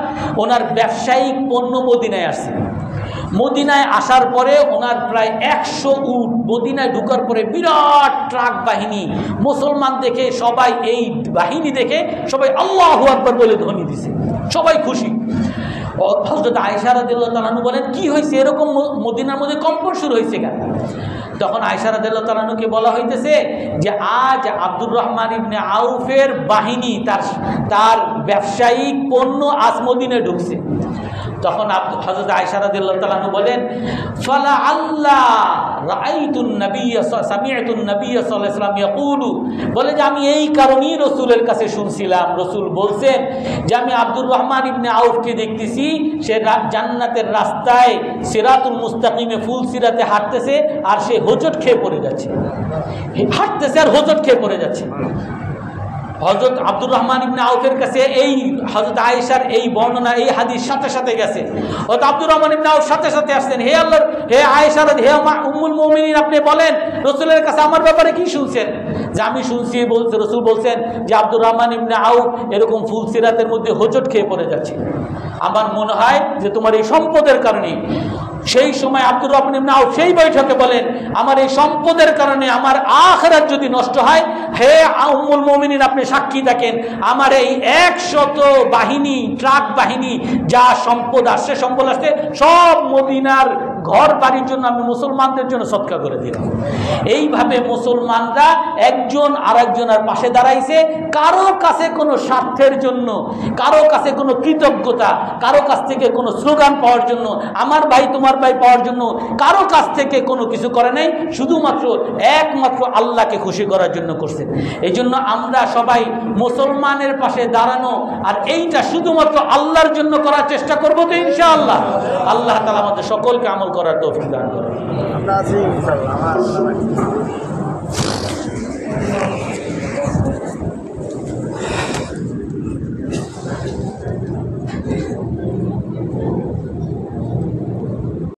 ওনার ব্যবসায়িক পণ্য মদিনায় আসছে। মদিনায় আসার পরে ওনার প্রায় 100 উট, মদিনায় ঢুকার পরে বিরাট ট্রাক বাহিনী, মুসলমান দেখে সবাই, এই বাহিনী দেখে সবাই আল্লাহু আকবার বলে ধ্বনি দিছে, সবাই খুশি। হযরত আয়েশা রাদিয়াল্লাহু তাআলা আনহা বলেন, কি হয়েছে, এরকম মদিনার মধ্যে কম্পন শুরু হয়েছে কেন? তখন আয়েশা রাদিয়াল্লাহু তাআলা আনহাকে বলা হইতেছে যে আজ আব্দুর রহমান ইবনে আউফের বাহিনী তার ব্যবসায়িক পণ্য আজ মদিনায় ঢুকছে। তখন হযরত আয়েশা রাদিয়াল্লাহু তাআলা আনহা বলেন, ফালা আল্লাহ রাআইতুন নাবিয়্য সামি'তুন নাবিয়্য সাল্লাল্লাহু আলাইহি ওয়াসাল্লাম ইয়াকুলু, বলে যে আমি এই কারণেই রাসূলের কাছে শুনছিলাম, রাসূল বলছেন যে আমি আব্দুর রহমান ইবনে আউফকে দেখতেছি সে জান্নাতের রাস্তায় সিরাতুল মুস্তাকিমে ফুল সিরাতে হাঁটতেছে আর সে হোঁচট খেয়ে পড়ে যাচ্ছে, হাঁটতেছে আর হোঁচট খেয়ে পড়ে যাচ্ছে। হযরত আব্দুর রহমান ইবনে আউফের কাছে এই হযরত আয়েশার এই বর্ণনা, এই হাদিস সাথে সাথে গেছে। হযরত আব্দুর রহমান ইবনে আউফ সাথে সাথে আসছেন, হে আল্লাহর, হে আয়েশা, হে উম্মুল মুমিনিন, আপনি বলেন রাসূলের কাছে আমার ব্যাপারে কি শুনছেন? যে আমি শুনছি, বলছে রাসূল বলছেন যে আব্দুর রহমান ইবনে আউফ এরকম ফুলসিরাতের মধ্যে হোঁচট খেয়ে পড়ে যাচ্ছে। আমার মনে হয় যে তোমার এই সম্পদের কারণে। সেই সময় আব্দুর রহমান ইবনে আউফ সেই বৈঠকে বলেন, আমার এই সম্পদের কারণে আমার আখিরাত যদি নষ্ট হয়, হে উম্মুল মুমিনিন, আপনি সাক্ষী থাকেন, আমার এই 100 বাহিনী, ট্রাক বাহিনী, যা সম্পদ আসছে, সম্পদ আসছে, সব মদিনার ঘর বাড়ির জন্য আমি মুসলমানদের জন্য সদকা করে দিলাম। এইভাবে মুসলমানরা একজন আরেকজনের পাশে দাঁড়াইছে, কারো কাছে কোনো স্বার্থের জন্য, কারো কাছে কোনো কৃতজ্ঞতা, কারো কাছ থেকে কোনো স্লোগান পাওয়ার জন্য, আমার ভাই তোমার ভাই পাওয়ার জন্য কারো কাছ থেকে কোনো কিছু করে নাই, শুধুমাত্র একমাত্র আল্লাহকে খুশি করার জন্য করছে। এই জন্য আমরা সবাই মুসলমানের পাশে দাঁড়ানো, আর এইটা শুধুমাত্র আল্লাহর জন্য করার চেষ্টা করবো তো ইনশাআল্লাহ। আল্লাহ তাআলা আমাদের সকলকে আমল করার তৌফিক দান করুন।